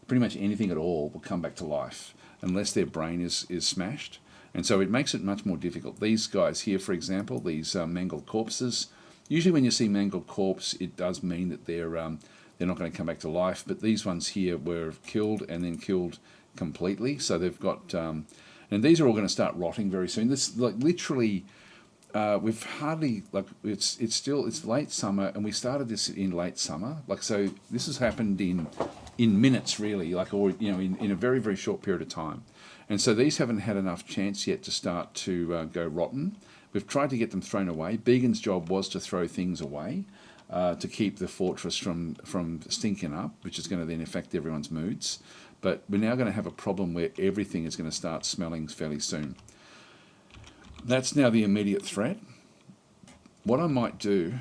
pretty much anything at all, will come back to life unless their brain is smashed. And so it makes it much more difficult. These guys here, for example, these mangled corpses, usually when you see mangled corpse, it does mean that they're not going to come back to life. But these ones here were killed and then killed completely. So they've got, and these are all going to start rotting very soon. This, like, literally, we've hardly, like, it's late summer, and we started this in late summer. Like, so this has happened in minutes, really, like, or, you know, in a very, very short period of time. And so these haven't had enough chance yet to start to go rotten. We've tried to get them thrown away. Began's job was to throw things away, to keep the fortress from stinking up, which is going to then affect everyone's moods. But we're now going to have a problem where everything is going to start smelling fairly soon. That's now the immediate threat. What I might do,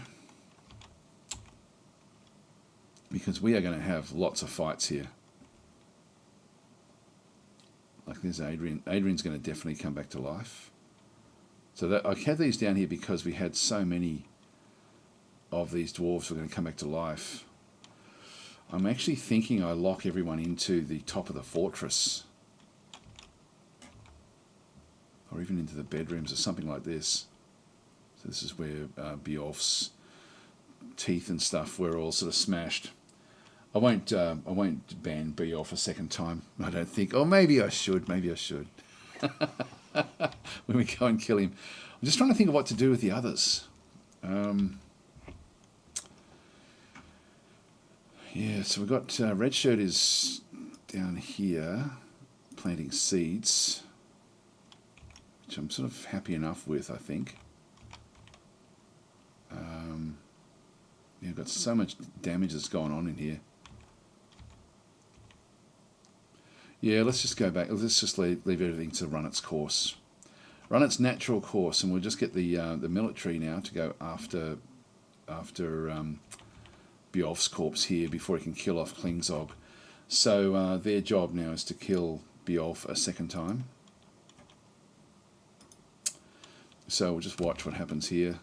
because we are going to have lots of fights here. Like, there's Adrian. Adrian's going to definitely come back to life. So I had these down here because we had so many of these dwarves who are going to come back to life. I'm actually thinking I lock everyone into the top of the fortress, or even into the bedrooms or something like this. So this is where Bjolf's teeth and stuff were all sort of smashed. I won't ban Bjolf a second time, I don't think. Or maybe I should. Maybe I should. When we go and kill him. I'm just trying to think of what to do with the others. Yeah, so we've got Red Shirt is down here planting seeds, which I'm sort of happy enough with, I think. Yeah, I've got so much damage that's going on in here. Yeah, let's just go back. Let's just leave everything to run its course. Run its natural course, and we'll just get the military now to go after Bjolf's corpse here before he can kill off Klingzog. So their job now is to kill Bjorf a second time. So we'll just watch what happens here.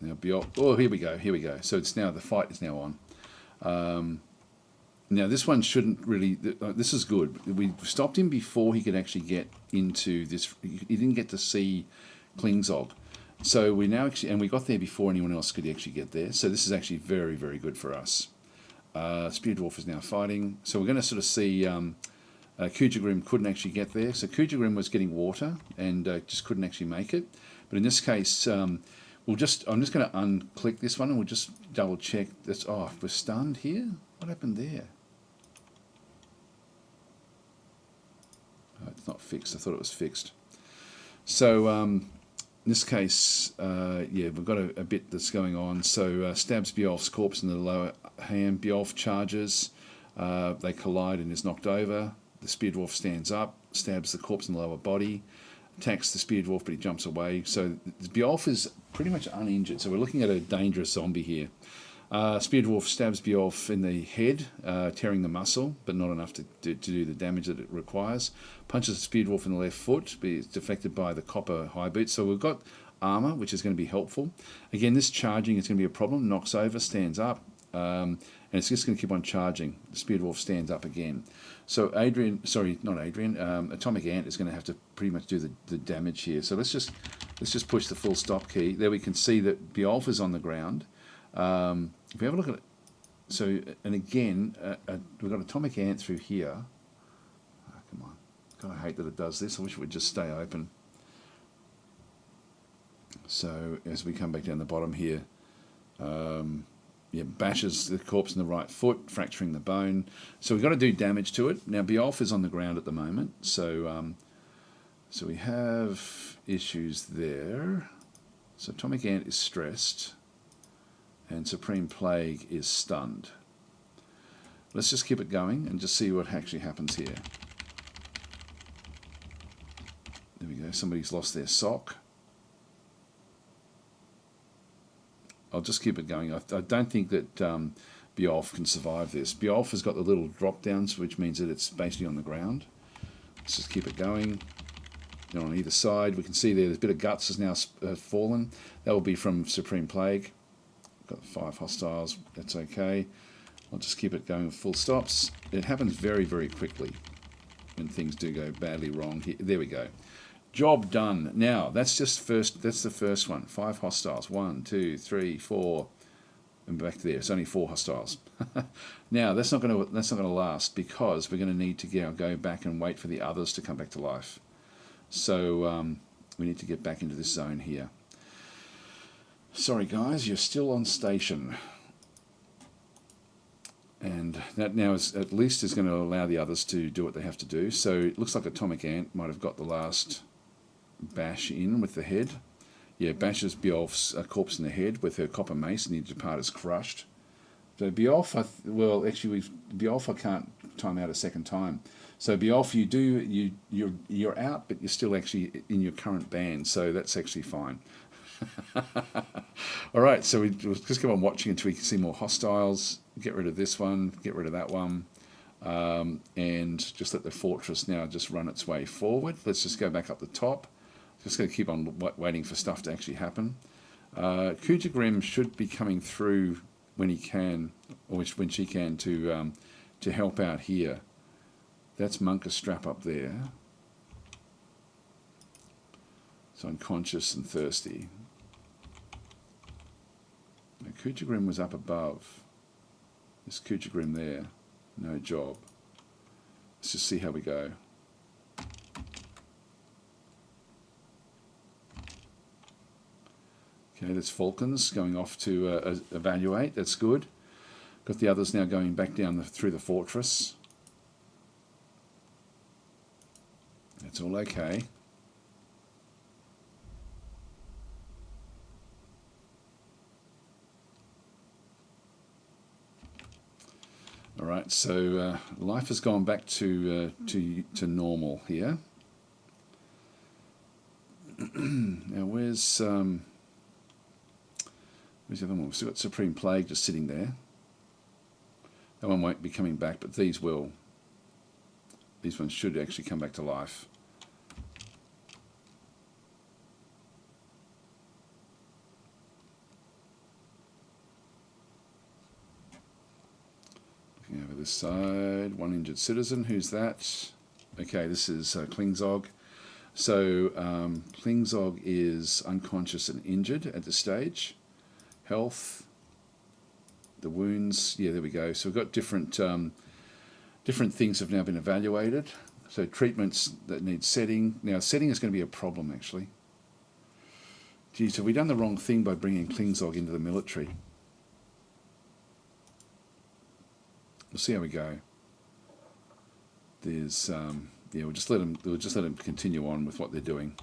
Now Bjorf, oh, here we go. So it's now, the fight is now on. Now this one shouldn't really, this is good. We stopped him before he could actually get into this, he didn't get to see Klingzog. So we now actually, and we got there before anyone else could actually get there. So this is actually very, very good for us. Spear Dwarf is now fighting. So we're going to sort of see Kujagrim couldn't actually get there. So Kujagrim was getting water and just couldn't actually make it. But in this case, I'm just going to unclick this one and we'll just double check this. Oh, we're stunned here? What happened there? Oh, it's not fixed. I thought it was fixed. So in this case, yeah, we've got a bit that's going on. So stabs Bjorf's corpse in the lower hand. Bjorf charges. They collide and is knocked over. The Spear Dwarf stands up, stabs the corpse in the lower body, attacks the Spear Dwarf, but he jumps away. So the Bjorf is pretty much uninjured. So we're looking at a dangerous zombie here. Spear Dwarf stabs Bjorf in the head, tearing the muscle, but not enough to do the damage that it requires. Punches the Spear Dwarf in the left foot, but it's deflected by the copper high boot. So we've got armor, which is going to be helpful. Again, this charging is going to be a problem. Knocks over, stands up, and it's just going to keep on charging. The Spear Dwarf stands up again. So Atomic Ant is going to have to pretty much do the damage here. So let's just push the full stop key. There we can see that Bjorf is on the ground. If we have a look at it, so, and again, we've got Atomic Ant through here. Oh, come on. God, I hate that it does this. I wish it would just stay open. So as we come back down the bottom here, yeah, bashes the corpse in the right foot, fracturing the bone. So we've got to do damage to it. Now Bjorf is on the ground at the moment, so so we have issues there. So Atomic Ant is stressed, and Supreme Plague is stunned. Let's just keep it going and just see what actually happens here. There we go. Somebody's lost their sock. I'll just keep it going. I don't think that Bjorf can survive this. Bjorf has got the little drop downs, which means that it's basically on the ground. Let's just keep it going. And on either side, we can see there's a bit of guts has now fallen. That will be from Supreme Plague. Got 5 hostiles. That's okay. I'll just keep it going with full stops. It happens very, very quickly when things do go badly wrong. Here, there we go. Job done. Now that's just first. That's the first one. 5 hostiles. 1, 2, 3, 4, and back there. It's only 4 hostiles. Now that's not going to last because we're going to need to go back and wait for the others to come back to life. So we need to get back into this zone here. Sorry guys, you're still on station. And that now is at least is going to allow the others to do what they have to do. So it looks like Atomic Ant might have got the last bash in with the head. Yeah, bashes Bjorf's corpse in the head with her copper mace, and the part is crushed. So Bjorf, Bjorf I can't time out a second time. So Bjorf, you're out, but you're still actually in your current band, so that's actually fine. All right, so we'll just go on watching until we can see more hostiles. Get rid of this one, get rid of that one, and just let the fortress now just run its way forward. Let's just go back up the top. Just going to keep on waiting for stuff to actually happen. Kujagrim should be coming through when he can, or when she can, to help out here. That's Monka Strap up there. It's unconscious and thirsty. Now, Kujagrim was up above. There's Kujagrim there. No job. Let's just see how we go. Okay, that's Falcons going off to evaluate. That's good. Got the others now going back down through the fortress. That's all okay. All right, so life has gone back to normal here. Now, where's the other one? We've still got Supreme Plague just sitting there. That one won't be coming back, but these will. These ones should actually come back to life. Looking over this side, one injured citizen. Who's that? Okay, this is Klingzog. So Klingzog is unconscious and injured at this stage. Health, the wounds. Yeah, there we go. So we've got different things have now been evaluated. So treatments that need setting. Now setting is going to be a problem actually. Geez, have we done the wrong thing by bringing Klingzog into the military? We'll see how we go. There's yeah, we'll just let them continue on with what they're doing.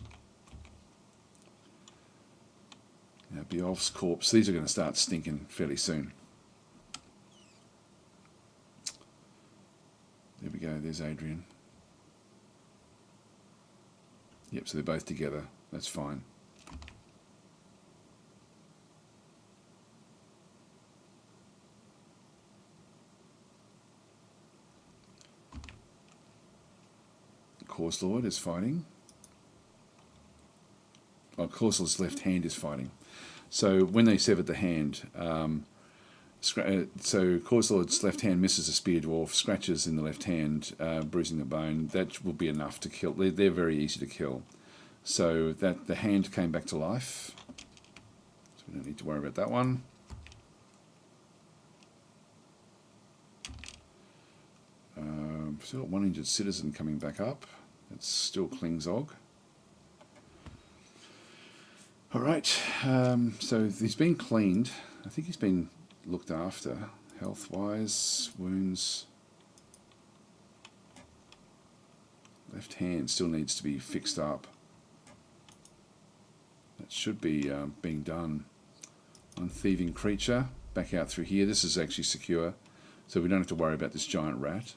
Now, Dwarf's corpse. These are going to start stinking fairly soon. There we go. There's Adrian. Yep. So they're both together. That's fine. Course Lord is fighting. Oh, Course Lord's left hand is fighting. So when they severed the hand, so Course Lord's left hand misses a spear dwarf, scratches in the left hand, bruising the bone. That will be enough to kill. They're very easy to kill. So that the hand came back to life. So we don't need to worry about that one. Still got one injured citizen coming back up. It's still Klingzog. All right, so he's been cleaned. I think he's been looked after, health-wise, wounds. Left hand still needs to be fixed up. That should be being done. Unthieving creature, back out through here. This is actually secure, so we don't have to worry about this giant rat.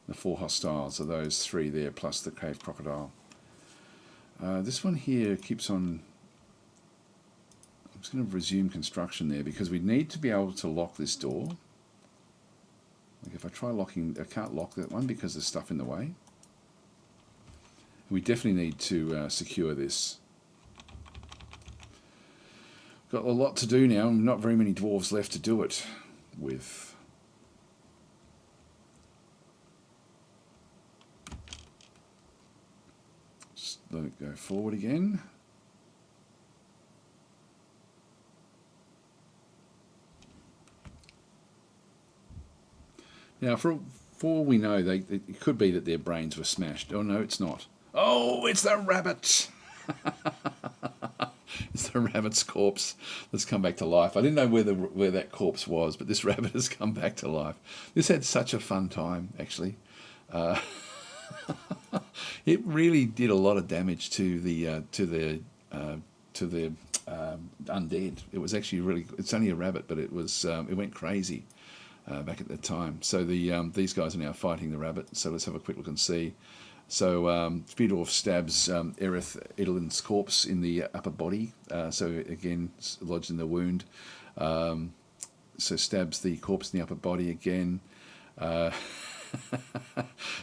The 4 hostiles are those 3 there, plus the cave crocodile. This one here keeps on... I'm just going to resume construction there, because we need to be able to lock this door. Like if I try locking... I can't lock that one because there's stuff in the way. We definitely need to secure this. Got a lot to do now, not very many dwarves left to do it with. Let it go forward again. Now, for all we know, it could be that their brains were smashed. Oh, no, it's not. Oh, it's the rabbit! It's the rabbit's corpse that's come back to life. I didn't know where that corpse was, but this rabbit has come back to life. This had such a fun time, actually. It really did a lot of damage to the undead. It was actually really. It's only a rabbit, but it was. It went crazy back at that time. So these guys are now fighting the rabbit. So let's have a quick look and see. So Speardorf stabs Erith Edelin's corpse in the upper body. So again, lodged in the wound. So stabs the corpse in the upper body again.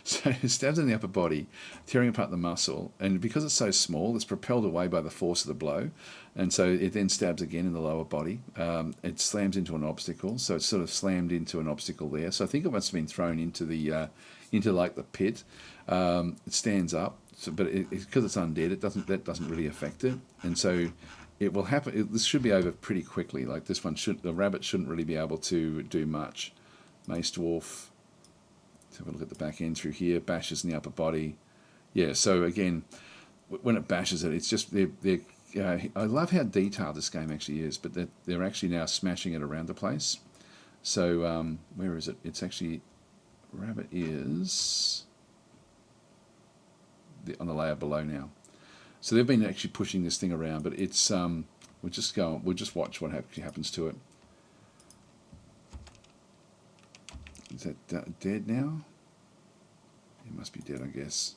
So it stabs in the upper body, tearing apart the muscle, and because it's so small, it's propelled away by the force of the blow, and so it then stabs again in the lower body. It slams into an obstacle, so it's sort of slammed into an obstacle there. So I think it must have been thrown into the like the pit. It stands up, but because it's undead, that doesn't really affect it, and so it will happen. This should be over pretty quickly. Like this one the rabbit shouldn't really be able to do much. Mace Dwarf. Let's have a look at the back end through here. Bashes in the upper body. Yeah, so again, when it bashes it, it's just I love how detailed this game actually is, but they're actually now smashing it around the place. So where is it? It's actually rabbit is on the layer below now. So they've been actually pushing this thing around, but it's we'll just watch what happens to it. Is that dead now? It must be dead, I guess.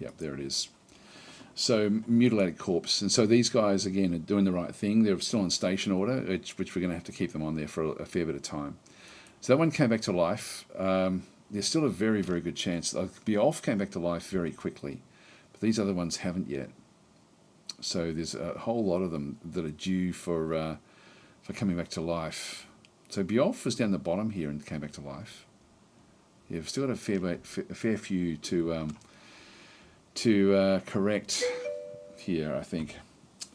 Yep, there it is. So, mutilated corpse. And so these guys, again, are doing the right thing. They're still on station order, which we're going to have to keep them on there for a fair bit of time. So that one came back to life. there's still a very, very good chance. Dwarf came back to life very quickly, but these other ones haven't yet. So there's a whole lot of them that are due for coming back to life. So Dwarf was down the bottom here and came back to life. Yeah, we've still got a fair few to correct here, I think.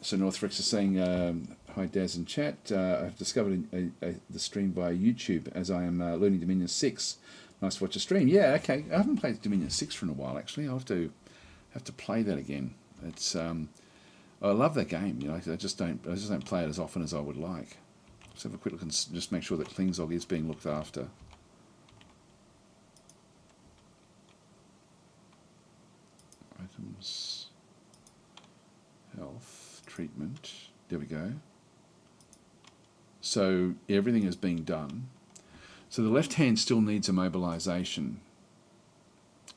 So Northrix is saying, hi Daz in chat, I've discovered the stream via YouTube as I am learning Dominion 6. Nice to watch a stream. Yeah, okay. I haven't played Dominion 6 for a while actually. I'll have to play that again. It's I love that game, you know. I just don't play it as often as I would like. Let's have a quick look and just make sure that Klingzog is being looked after. Items, health, treatment. There we go. So everything is being done. So the left hand still needs immobilization,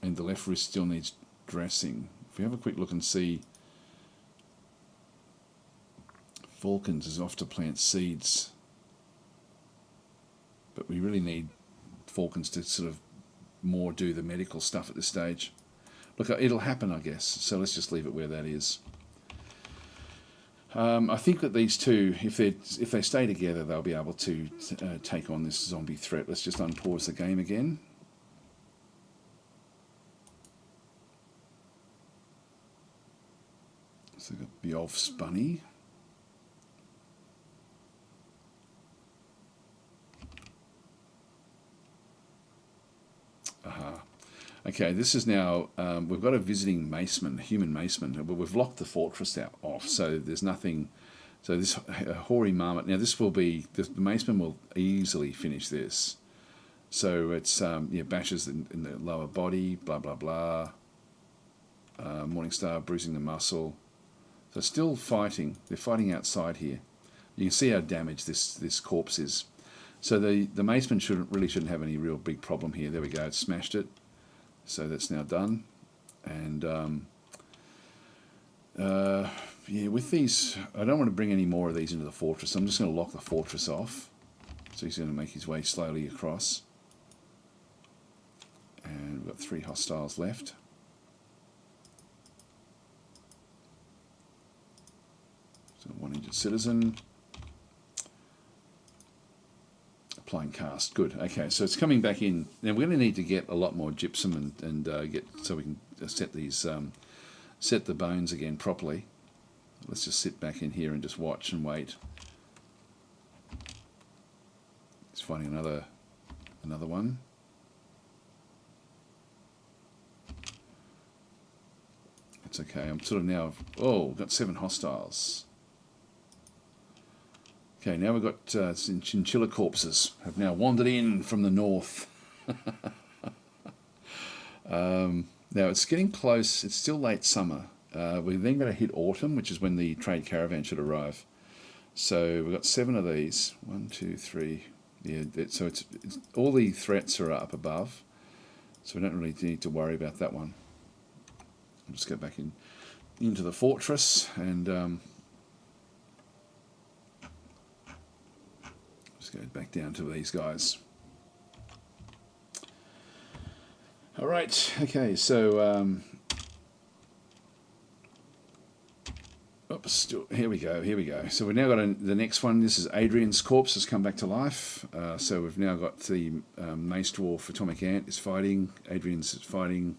and the left wrist still needs dressing. If we have a quick look and see, Falcons is off to plant seeds, but we really need Falcons to sort of more do the medical stuff at this stage. Look, it'll happen, I guess, so let's just leave it where that is. I think that these two, if they stay together, they'll be able to take on this zombie threat. Let's just unpause the game again. So we've got Dwarf's bunny. Aha. Okay, this is now, we've got a visiting maceman, a human maceman, but we've locked the fortress off, so there's nothing. So this hoary marmot, now this will be, the maceman will easily finish this. So it's, yeah, bashes in the lower body, blah, blah, blah. Morningstar bruising the muscle. So still fighting, they're fighting outside here. You can see how damaged this corpse is. So the maceman really shouldn't have any real big problem here. There we go, it's smashed it. So that's now done, and yeah, with these, I don't want to bring any more of these into the fortress. I'm just going to lock the fortress off. So he's going to make his way slowly across, and we've got 3 hostiles left. So 1 injured citizen. Applying cast, good. Okay, so it's coming back in. Now we're going to need to get a lot more gypsum and get so we can set these set the bones again properly. Let's just sit back in here and just watch and wait. He's finding another one. It's okay. I'm sort of now. Oh, we've got 7 hostiles. Okay, now we've got some chinchilla corpses have now wandered in from the north. Now it's getting close. It's still late summer. We're then going to hit autumn, which is when the trade caravan should arrive. So we've got 7 of these. 1, 2, 3. Yeah. So it's all the threats are up above. So we don't really need to worry about that one. I'll just go back into the fortress and. Go back down to these guys. All right, okay, so oops, here we go. So we've now got the next one. This is Adrian's corpse has come back to life. So we've now got the Mace Dwarf Atomic Ant is fighting. Adrian's is fighting.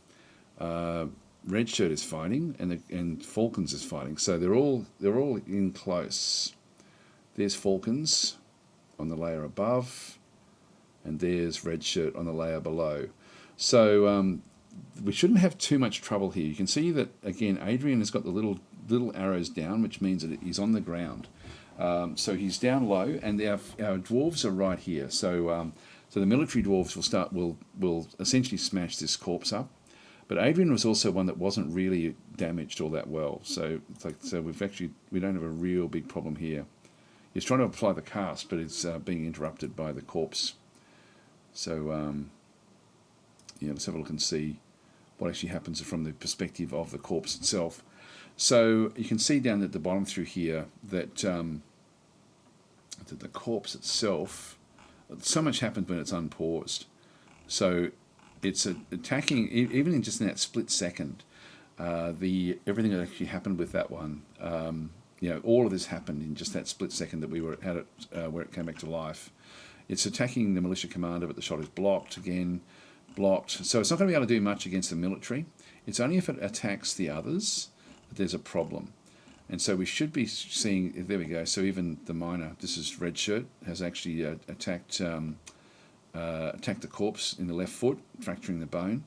Red Shirt is fighting, and Falcons is fighting. So they're all in close. There's Falcons on the layer above, and there's Red Shirt on the layer below. So we shouldn't have too much trouble here. You can see that again Adrian has got the little arrows down, which means that he's on the ground. So he's down low, and our dwarves are right here. So so the military dwarves will essentially smash this corpse up. But Adrian was also one that wasn't really damaged all that well. So it's like, we don't have a real big problem here. He's trying to apply the cast, but it's being interrupted by the corpse. So, yeah, let's have a look and see what actually happens from the perspective of the corpse itself. So you can see down at the bottom through here that the corpse itself, so much happens when it's unpaused. So it's attacking even in just in that split second. The everything that actually happened with that one, all of this happened in just that split second that we were at it, where it came back to life. It's attacking the militia commander, but the shot is blocked again, blocked. So it's not going to be able to do much against the military. It's only if it attacks the others that there's a problem. And so we should be seeing, there we go, so even the miner, this is Red Shirt, has actually attacked the corpse in the left foot, fracturing the bone.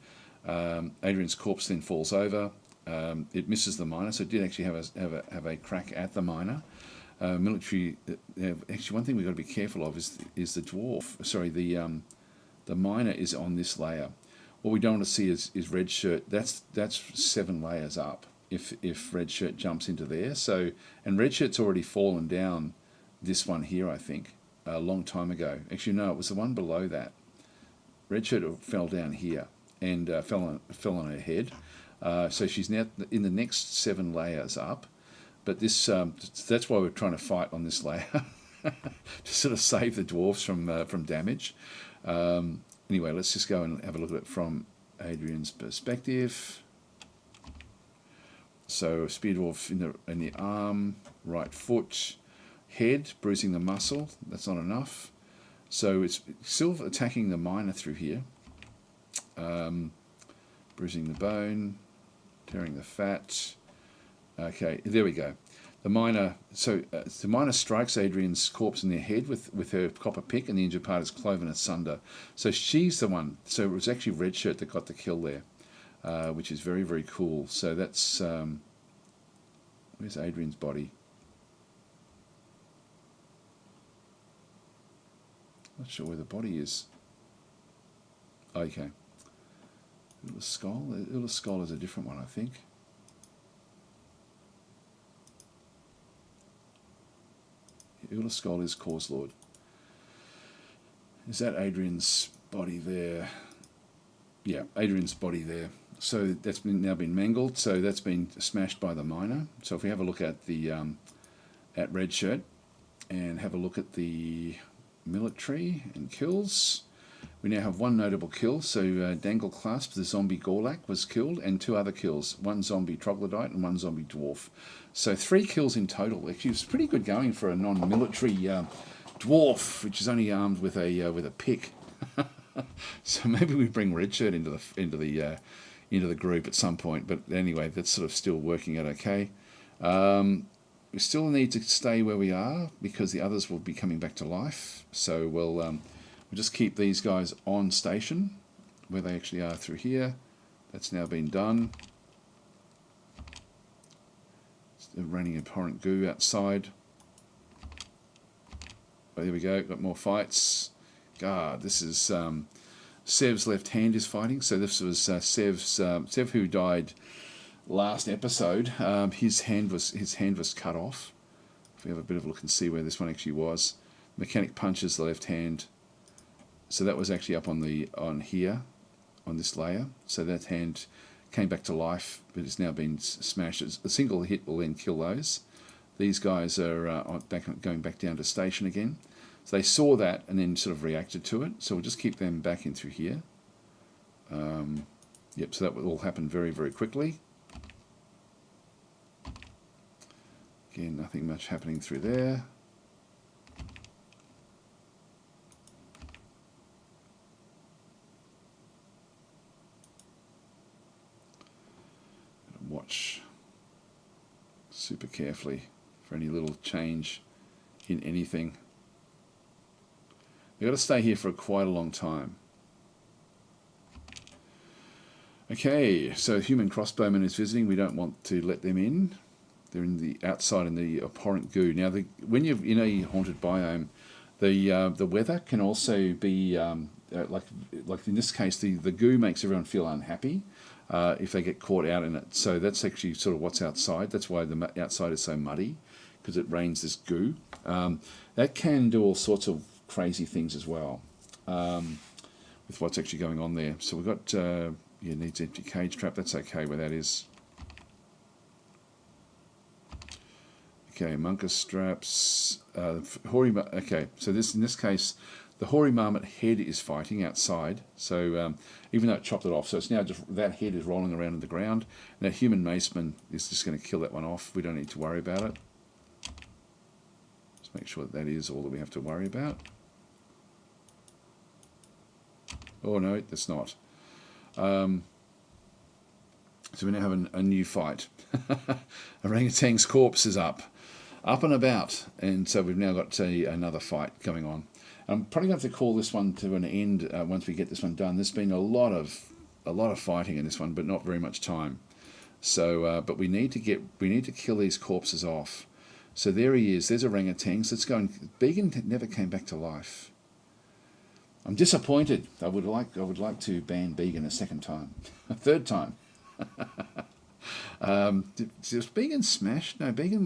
Adrian's corpse then falls over. It misses the miner, so it did actually have a crack at the miner. Military, actually one thing we've got to be careful of is the dwarf, sorry, the miner is on this layer. What we don't want to see is Red Shirt, that's 7 layers up. If Red Shirt jumps into there, and Red Shirt's already fallen down this one here, I think, a long time ago. Actually, no, it was the one below that. Red Shirt fell down here and fell on her head. So she's now in the next 7 layers up. But this that's why we're trying to fight on this layer to sort of save the dwarves from damage. Anyway, let's just go and have a look at it from Adrian's perspective. So spear dwarf in the arm, right foot, head, bruising the muscle. That's not enough. So it's still attacking the miner through here, bruising the bone, tearing the fat. Okay, there we go. The miner. So the miner strikes Adrian's corpse in the head with her copper pick, and the injured part is cloven asunder. So she's the one. So it was actually Red Shirt that got the kill there. Which is very, very cool. So that's where's Adrian's body? Not sure where the body is. Okay. Ulla's skull. Ulla's skull is a different one, I think. Ulla's skull is Cause Lord. Is that Adrian's body there? Yeah, Adrian's body there. So that's now been mangled. So that's been smashed by the miner. So if we have a look at the at Red Shirt and have a look at the military and kills, we now have 1 notable kill. So Dangle Clasp, the zombie Gorlak, was killed, and 2 other kills: 1 zombie Troglodyte and 1 zombie Dwarf. So 3 kills in total. Actually, it's pretty good going for a non-military dwarf, which is only armed with a pick. So maybe we bring Red Shirt into the group at some point. But anyway, that's sort of still working out okay. We still need to stay where we are because the others will be coming back to life. So we'll just keep these guys on station where they actually are through here. That's now been done. It's raining abhorrent goo outside. Oh, there we go. Got more fights. God, this is Sev's left hand is fighting. So this was Sev who died last episode. His hand was cut off. If we have a bit of a look and see where this one actually was, mechanic punches the left hand. So that was actually up on here, on this layer. So that hand came back to life, but it's now been smashed. A single hit will then kill those. These guys are going back down to station again. So they saw that and then sort of reacted to it. So we'll just keep them back in through here. Yep, so that will all happen very, very quickly. Again, nothing much happening through there. Watch super carefully for any little change in anything. We've got to stay here for quite a long time. Okay, so human crossbowman is visiting. We don't want to let them in. They're in the outside in the abhorrent goo. Now, when you're in a haunted biome, the weather can also be like in this case, the goo makes everyone feel unhappy if they get caught out in it. So that's actually sort of what's outside. That's why the outside is so muddy, because it rains this goo. That can do all sorts of crazy things as well with what's actually going on there. So we've got needs empty cage trap. That's okay where that is. Okay, Monkus straps. Okay, so in this case, The hoary marmot head is fighting outside, so even though it chopped it off, so it's now just that head is rolling around in the ground, and that human maceman is just going to kill that one off. We don't need to worry about it. Just make sure that is all that we have to worry about. Oh no, that's not. So we now have a new fight. Orangutan's corpse is up and about, and so we've now got another fight going on. I'm probably going to have to call this one to an end once we get this one done. There's been a lot of fighting in this one, but not very much time. So, but we need to kill these corpses off. So there he is. There's orangutans. Let's go. Began never came back to life. I'm disappointed. I would like to ban Began a second time, a third time. Was Began smashed? No, Began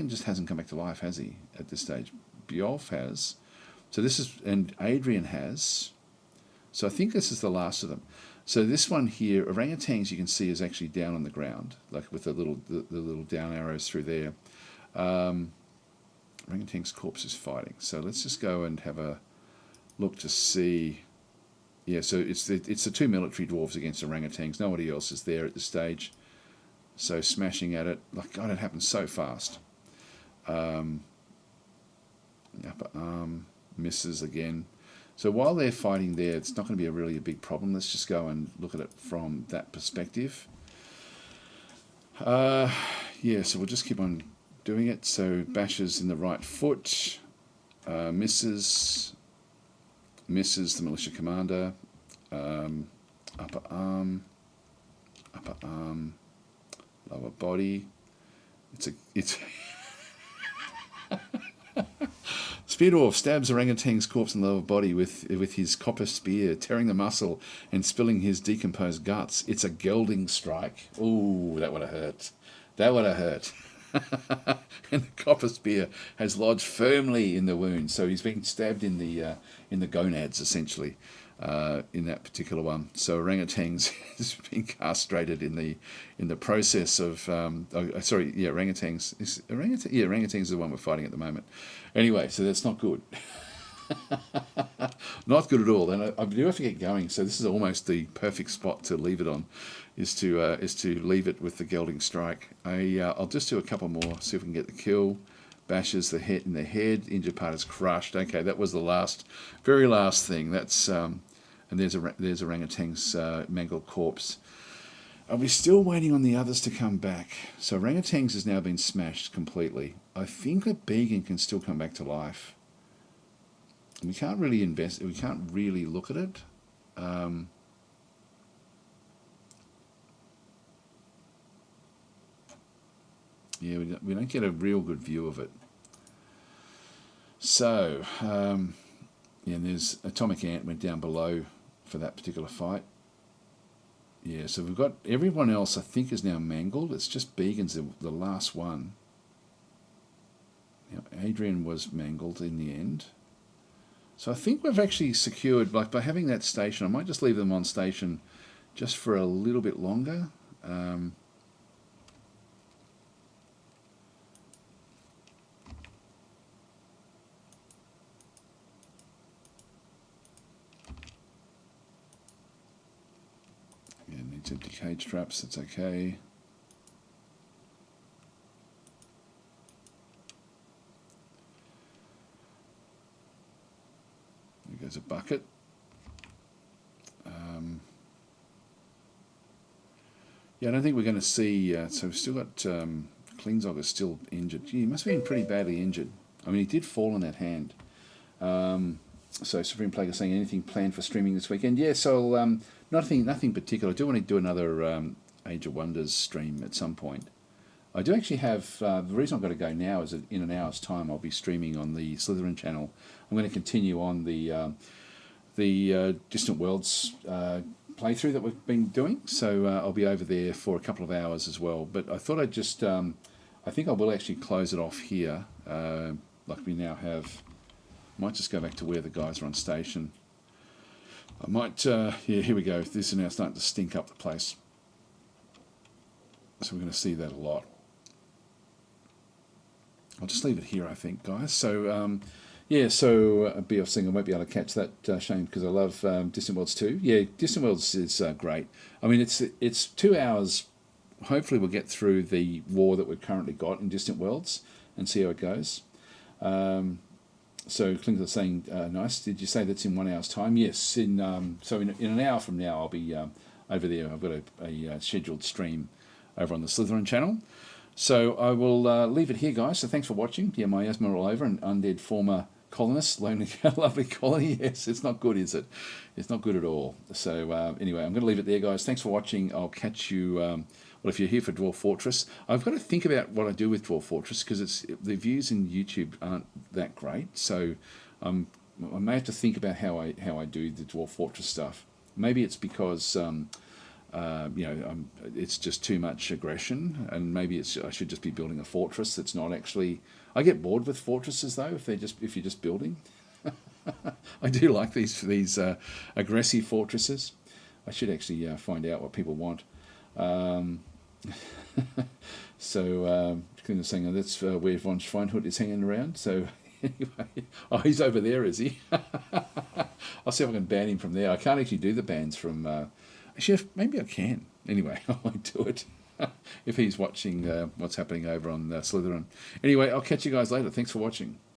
just hasn't come back to life, has he? At this stage, Dwarf has. So this is, and Adrian has. So I think this is the last of them. So this one here, orangutans, you can see is actually down on the ground, like with the little down arrows through there. Orangutan's corpse is fighting. So let's just go and have a look to see. Yeah, so it's the two military dwarves against orangutans. Nobody else is there at this stage. So smashing at it. Like, God, it happens so fast. Upper arm misses again. So while they're fighting there, it's not going to be really a big problem. Let's just go and look at it from that perspective. Yeah, so we'll just keep on doing it. So bashes in the right foot. Misses the militia commander. Upper arm, lower body. It's Spear Dwarf stabs orangutan's corpse in the lower body with his copper spear, tearing the muscle and spilling his decomposed guts. It's a gelding strike. Ooh, that would have hurt. That would have hurt. And the copper spear has lodged firmly in the wound, so he's been stabbed in the gonads essentially, in that particular one. So orangutans has been castrated in the process of orangutans. Orangutans are the one we're fighting at the moment. Anyway, so that's not good. Not good at all. And I do have to get going. So this is almost the perfect spot to leave it on, is to leave it with the gelding strike. I'll just do a couple more, see if we can get the kill. Bashes the head in the head. Injured part is crushed. Okay, that was the very last thing. That's and there's orangutan's mangled corpse. Are we still waiting on the others to come back? So orangutans has now been smashed completely. I think that Began can still come back to life. We can't really we can't really look at it. Yeah, we don't get a real good view of it. So, yeah, and there's Atomic Ant went down below for that particular fight. Yeah, so we've got everyone else I think is now mangled. It's just Began's the last one. Now, Adrian was mangled in the end. So I think we've actually secured, like by having that station, I might just leave them on station just for a little bit longer. Yeah, needs empty cage traps, that's okay. There's a bucket. Yeah, I don't think we're going to see. So we've still got Klingzog is still injured. Gee, he must have been pretty badly injured. I mean, he did fall in that hand. So Supreme Plague is saying, anything planned for streaming this weekend? Yeah, so nothing particular. I do want to do another Age of Wonders stream at some point. I do actually have, the reason I've got to go now is that in an hour's time I'll be streaming on the Slytherin channel. I'm going to continue on the Distant Worlds playthrough that we've been doing, so I'll be over there for a couple of hours as well. But I thought I'd just, I think I will actually close it off here, like we now have. I might just go back to where the guys are on station. I might, yeah, here we go. This is now starting to stink up the place. So we're going to see that a lot. I'll just leave it here, I think, guys. So, Yeah, so be off saying I won't be able to catch that, Shane, because I love Distant Worlds 2. Yeah, Distant Worlds is great. I mean, it's 2 hours. Hopefully, we'll get through the war that we've currently got in Distant Worlds and see how it goes. So Klinkler's saying, nice. Did you say that's in 1 hour's time? Yes. In an hour from now, I'll be over there. I've got a scheduled stream over on the Slytherin channel. So I will leave it here, guys. So thanks for watching. Yeah, miasma all over, an undead former colonist, lonely, lovely colony. Yes, it's not good, is it? It's not good at all. So anyway, I'm going to leave it there, guys. Thanks for watching. I'll catch you. Well, if you're here for Dwarf Fortress, I've got to think about what I do with Dwarf Fortress because the views in YouTube aren't that great. So I may have to think about how I do the Dwarf Fortress stuff. Maybe it's because it's just too much aggression, and maybe I should just be building a fortress that's not actually. I get bored with fortresses though if you're just building. I do like these aggressive fortresses. I should actually find out what people want. So saying that's where von Schweinhut is hanging around. So anyway, oh, he's over there, is he? I'll see if I can ban him from there. I can't actually do the bans from. Actually, maybe I can. Anyway, I won't do it. If he's watching what's happening over on Slytherin. Anyway, I'll catch you guys later. Thanks for watching.